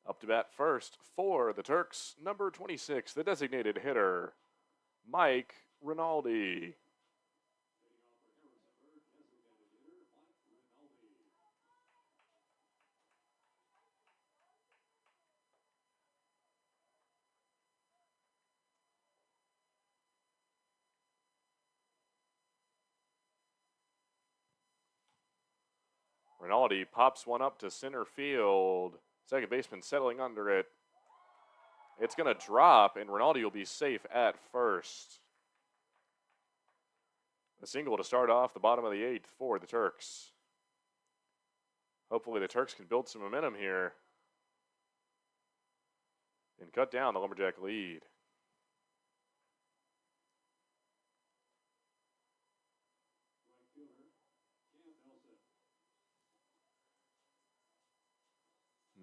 Up to bat first for the Turks, number 26, the designated hitter, Mike Rinaldi. Rinaldi pops one up to center field. Second baseman settling under it. It's going to drop, and Rinaldi will be safe at first. A single to start off the bottom of the eighth for the Turks. Hopefully the Turks can build some momentum here and cut down the Lumberjack lead.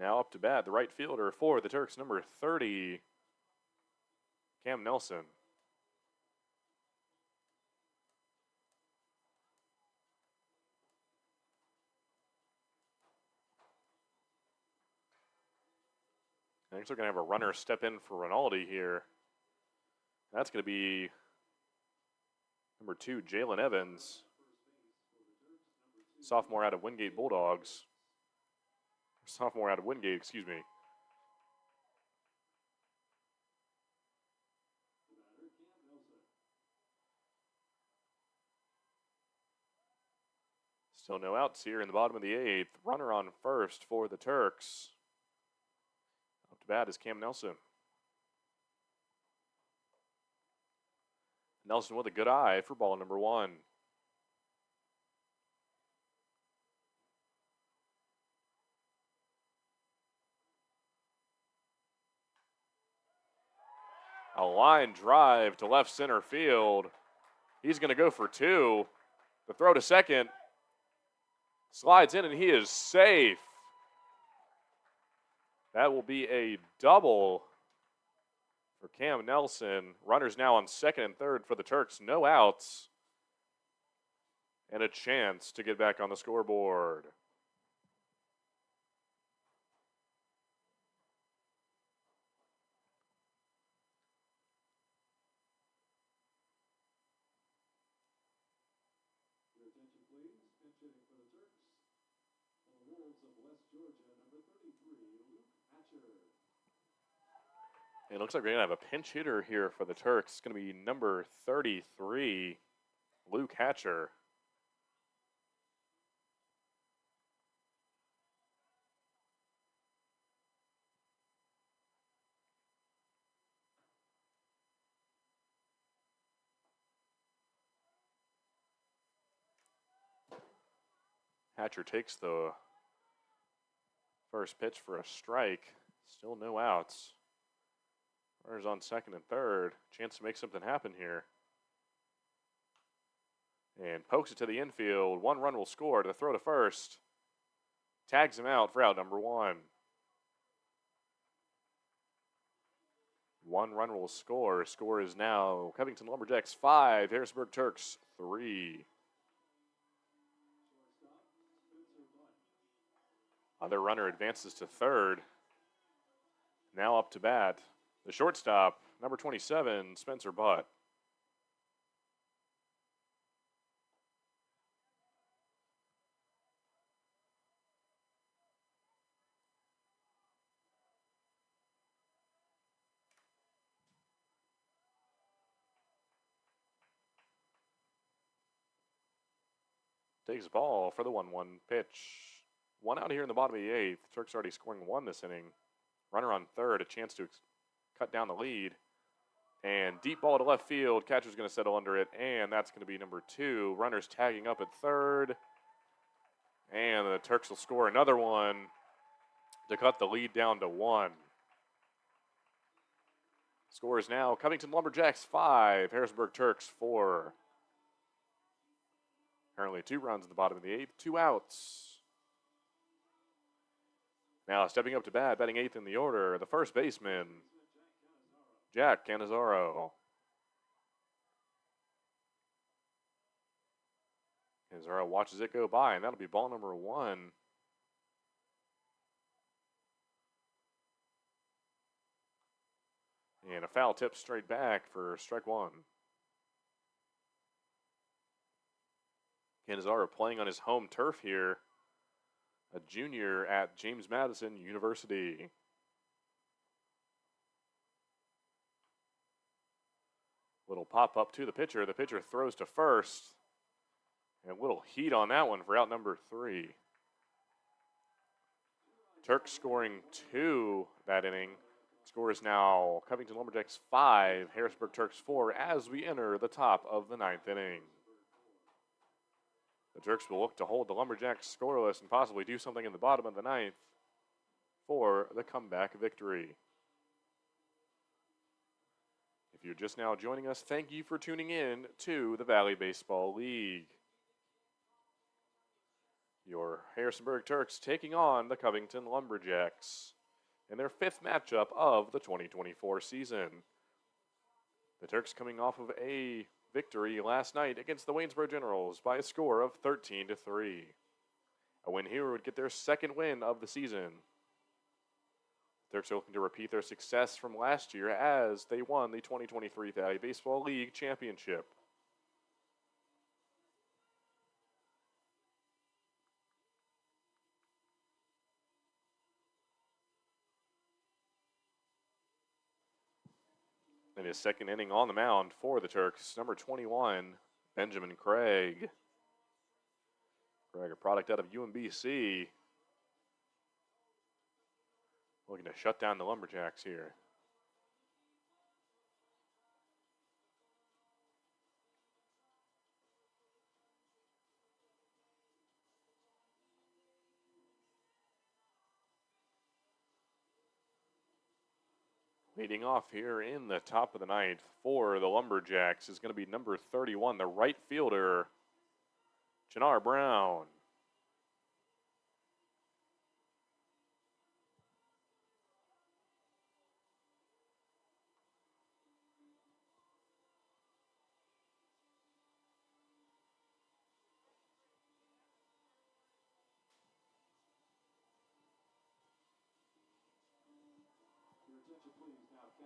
Now up to bat, the right fielder for the Turks, number 30, Cam Nelson. Next, we're going to have a runner step in for Rinaldi here. That's going to be number 2, Jalen Evans, sophomore out of Wingate Bulldogs. Sophomore out of Wingate, excuse me. Still no outs here in the bottom of the eighth. Runner on first for the Turks. Up to bat is Cam Nelson. Nelson with a good eye for ball number 1. A line drive to left center field. He's going to go for 2. The throw to second. Slides in and he is safe. That will be a double for Cam Nelson. Runners now on second and third for the Turks. No outs. And a chance to get back on the scoreboard. Your attention, please. Pinch hitting for the Turks. On the Wolves of West Georgia, number 33, Luke Hatcher. It looks like we're going to have a pinch hitter here for the Turks. It's going to be number 33, Luke Hatcher. Hatcher takes the first pitch for a strike. Still no outs. Runners on second and third. Chance to make something happen here. And pokes it to the infield. 1 run will score to the throw to first. Tags him out for out number 1. 1 run will score. Score is now Covington Lumberjacks 5, Harrisonburg Turks 3. Other runner advances to third. Now up to bat. The shortstop, number 27, Spencer Butt. Takes the ball for the 1-1 pitch. 1 out here in the bottom of the 8th. Turks already scoring 1 this inning. Runner on third, a chance to cut down the lead. And deep ball to left field. Catcher's going to settle under it, and that's going to be number 2. Runners tagging up at third. And the Turks will score another one to cut the lead down to 1. Score is now Covington Lumberjacks 5, Harrisonburg Turks 4. Currently 2 runs in the bottom of the 8th, 2 outs. Now stepping up to bat, batting 8th in the order, the first baseman, Jack Canizaro. Canizaro watches it go by, and that'll be ball number 1. And a foul tip straight back for strike 1. Canizaro playing on his home turf here, a junior at James Madison University. Little pop up to the pitcher. The pitcher throws to first. And a little heat on that one for out number 3. Turks scoring 2 that inning. Score is now Covington Lumberjacks 5, Harrisonburg Turks 4 as we enter the top of the 9th inning. The Turks will look to hold the Lumberjacks scoreless and possibly do something in the bottom of the 9th for the comeback victory. If you're just now joining us, thank you for tuning in to the Valley Baseball League. Your Harrisonburg Turks taking on the Covington Lumberjacks in their 5th matchup of the 2024 season. The Turks coming off of a victory last night against the Waynesboro Generals by a score of 13-3. A win here would get their 2nd win of the season. The Turks are looking to repeat their success from last year as they won the 2023 Valley Baseball League Championship. In his 2nd inning on the mound for the Turks, number 21, Benjamin Craig. Craig, a product out of UMBC. Looking to shut down the Lumberjacks here. Leading off here in the top of the 9th for the Lumberjacks is going to be number 31, the right fielder, Jannar Brown.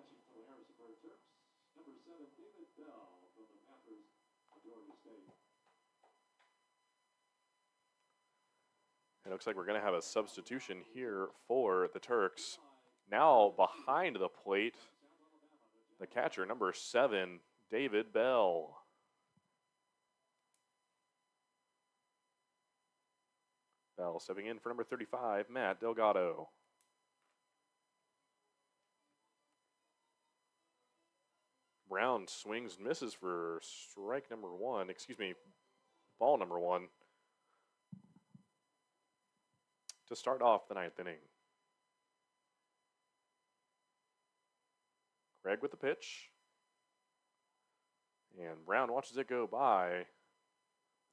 Catching for the Harrisonburg Turks, number 7, David Bell from the Panthers of Georgia State. It looks like we're going to have a substitution here for the Turks. Now behind the plate, the catcher, number 7, David Bell. Bell stepping in for number 35, Matt Delgado. Brown swings and misses for strike number 1, ball number 1. To start off the 9th inning. Craig with the pitch. And Brown watches it go by.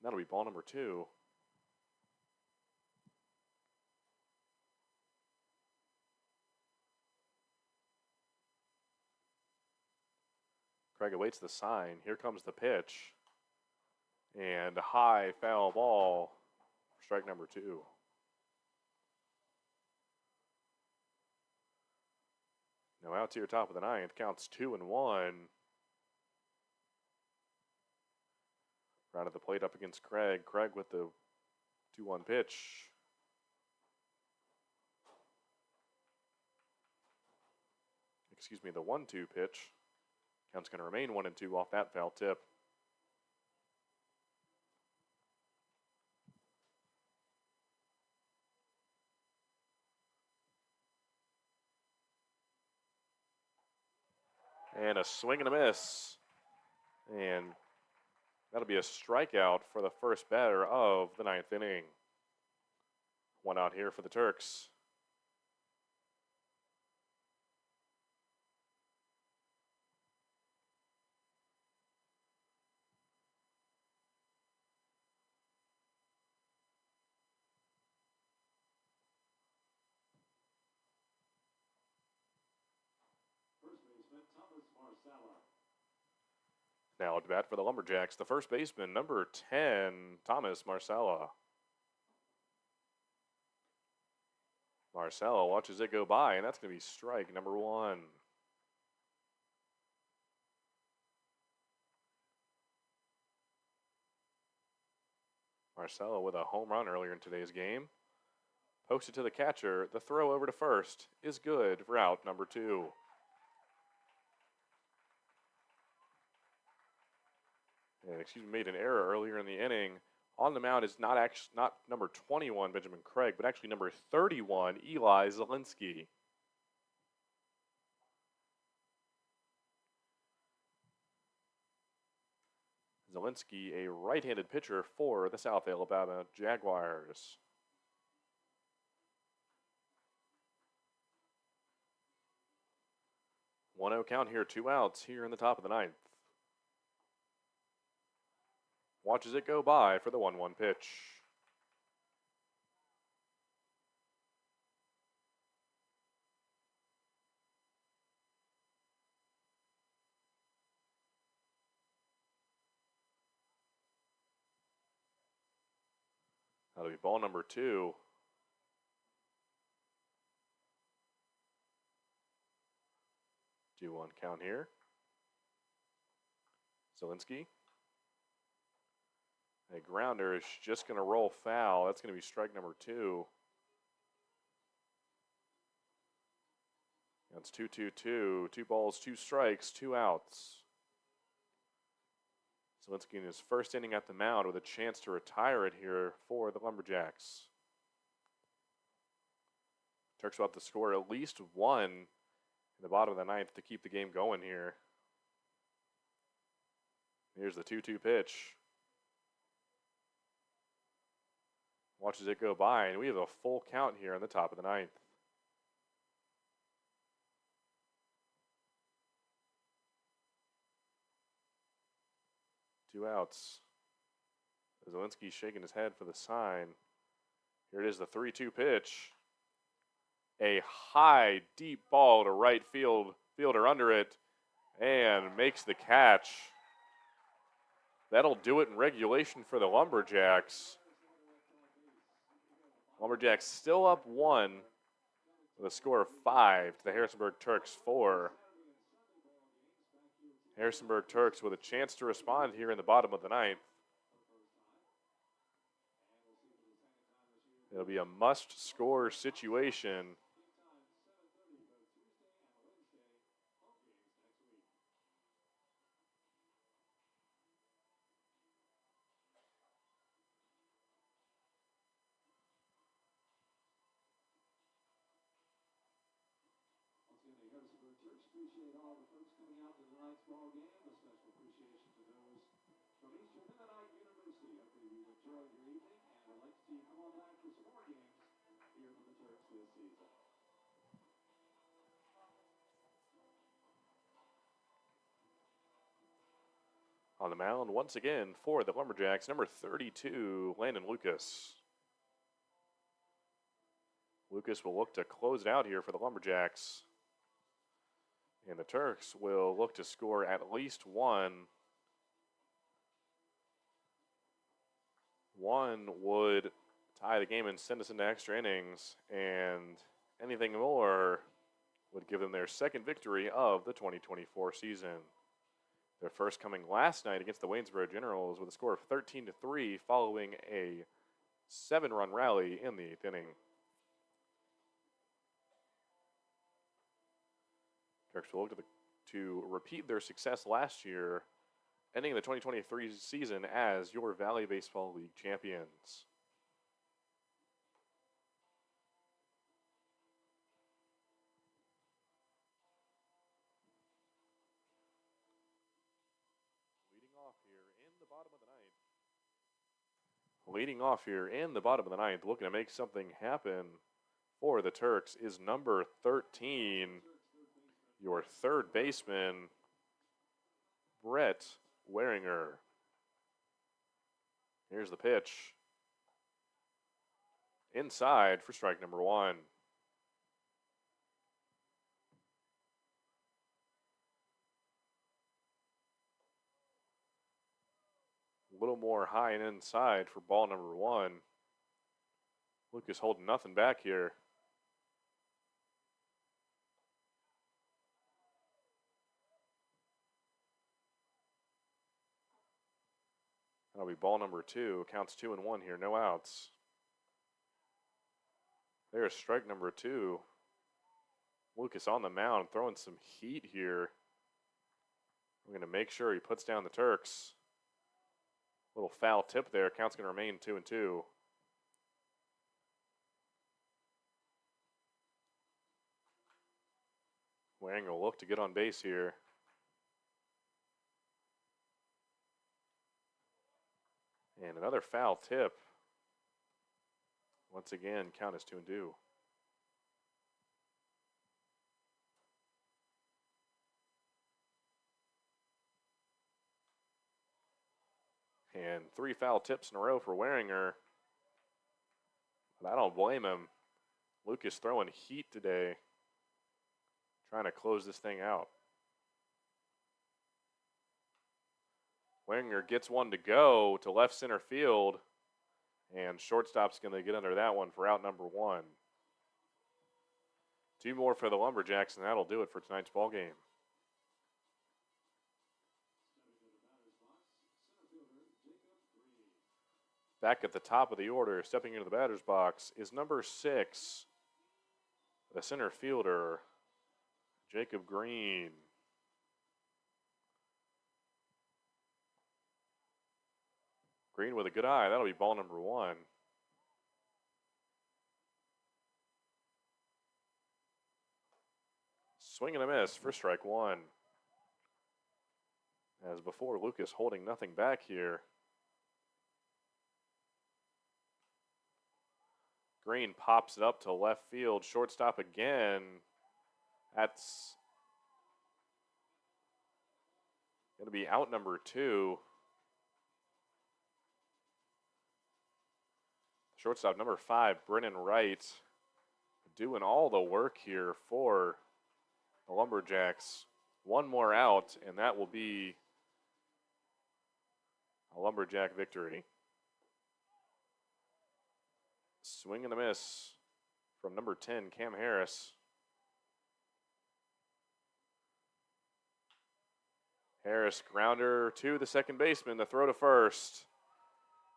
That'll be ball number 2. Craig awaits the sign. Here comes the pitch. And a high foul ball for strike number 2. Now out to your top of the 9th, counts 2-1. Right at the plate up against Craig. Craig with the 2-1 pitch. The 1-2 pitch. Count's going to remain 1-2 off that foul tip. And a swing and a miss. And that'll be a strikeout for the first batter of the 9th inning. 1 out here for the Turks. Now at bat for the Lumberjacks, the first baseman, number 10, Thomas Marcella. Marcella watches it go by, and that's going to be strike number 1. Marcella with a home run earlier in today's game. Posted to the catcher. The throw over to first is good for out number 2. And made an error earlier in the inning. On the mound is not number 21, Benjamin Craig, but actually number 31, Eli Zielinski. Zielinski, a right-handed pitcher for the South Alabama Jaguars. One-0 count here, 2 outs here in the top of the 9th. Watches it go by for the 1-1 pitch. That'll be ball number 2. Do 1 count here. Zielinski. A grounder is just going to roll foul. That's going to be strike number 2. That's 2-2-2. 2 balls, 2 strikes, 2 outs. Zielinski in his first inning at the mound with a chance to retire it here for the Lumberjacks. Turks will have to score at least 1 in the bottom of the 9th to keep the game going here. Here's the 2-2 pitch. Watches it go by, and we have a full count here on the top of the 9th. Two outs. Zielinski shaking his head for the sign. Here it is, the 3-2 pitch. A high, deep ball to right field. Fielder under it and makes the catch. That'll do it in regulation for the Lumberjacks. Lumberjacks still up 1 with a score of 5 to the Harrisonburg Turks 4. Harrisonburg Turks with a chance to respond here in the bottom of the ninth. It'll be a must-score situation. Harrisonburg Turks appreciate all the folks coming out to tonight's ball game. A special appreciation to those from Eastern Mennonite University. Hopefully you've enjoyed your evening, and I'd like to see you come on back for some more games here for the Turks this season. On the mound once again for the Lumberjacks, number 32, Landon Lucas. Lucas will look to close it out here for the Lumberjacks. And the Turks will look to score at least one. One would tie the game and send us into extra innings, and anything more would give them their second victory of the 2024 season. Their first coming last night against the Waynesboro Generals with a score of 13-3 following a 7-run rally in the 8th inning. Turks will look to repeat their success last year, ending the 2023 season as your Valley Baseball League champions. Leading off here in the bottom of the ninth, looking to make something happen for the Turks is number 13, your third baseman, Brett Waringer. Here's the pitch. Inside for strike number one. A little more high and inside for ball number one. Lucas holding nothing back here. That'll be ball number two. Counts 2-1 here, no outs. There's strike number two. Lucas on the mound, throwing some heat here. We're going to make sure he puts down the Turks. Little foul tip there. Count's going to remain 2-2. Wang will look to get on base here. And another foul tip. Once again, count is 2-2. And 3 foul tips in a row for Waringer. But I don't blame him. Lucas throwing heat today. Trying to close this thing out. Waringer gets one to go to left center field. And shortstop's going to get under that one for out number one. 2 more for the Lumberjacks, and that'll do it for tonight's ball game. Back at the top of the order, stepping into the batter's box, is number 6, the center fielder, Jacob Green. Green with a good eye. That'll be ball number one. Swing and a miss for strike one. As before, Lucas holding nothing back here. Green pops it up to left field. Shortstop again. That's going to be out number 2. Shortstop number 5, Brennan Wright, doing all the work here for the Lumberjacks. One more out, and that will be a Lumberjack victory. Swing and a miss from number 10, Cam Harris. Harris grounder to the second baseman, the throw to first.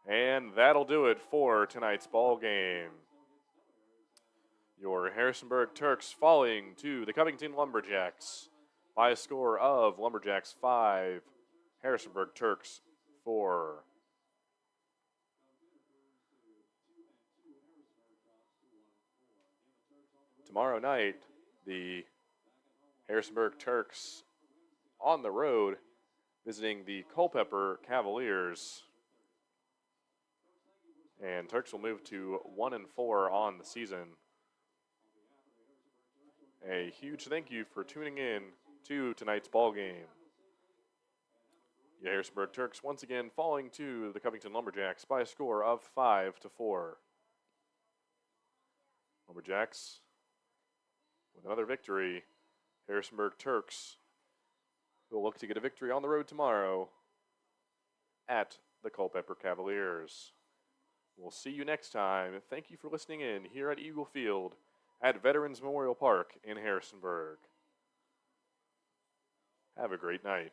And that'll do it for tonight's ball game. Your Harrisonburg Turks falling to the Covington Lumberjacks by a score of Lumberjacks 5, Harrisonburg Turks 4. Tomorrow night, the Harrisonburg Turks on the road visiting the Culpeper Cavaliers. And Turks will move to 1-4 on the season. A huge thank you for tuning in to tonight's ball game. The Harrisonburg Turks once again falling to the Covington Lumberjacks by a score of 5-4. Lumberjacks with another victory. Harrisonburg Turks will look to get a victory on the road tomorrow at the Culpeper Cavaliers. We'll see you next time. Thank you for listening in here at Eagle Field at Veterans Memorial Park in Harrisonburg. Have a great night.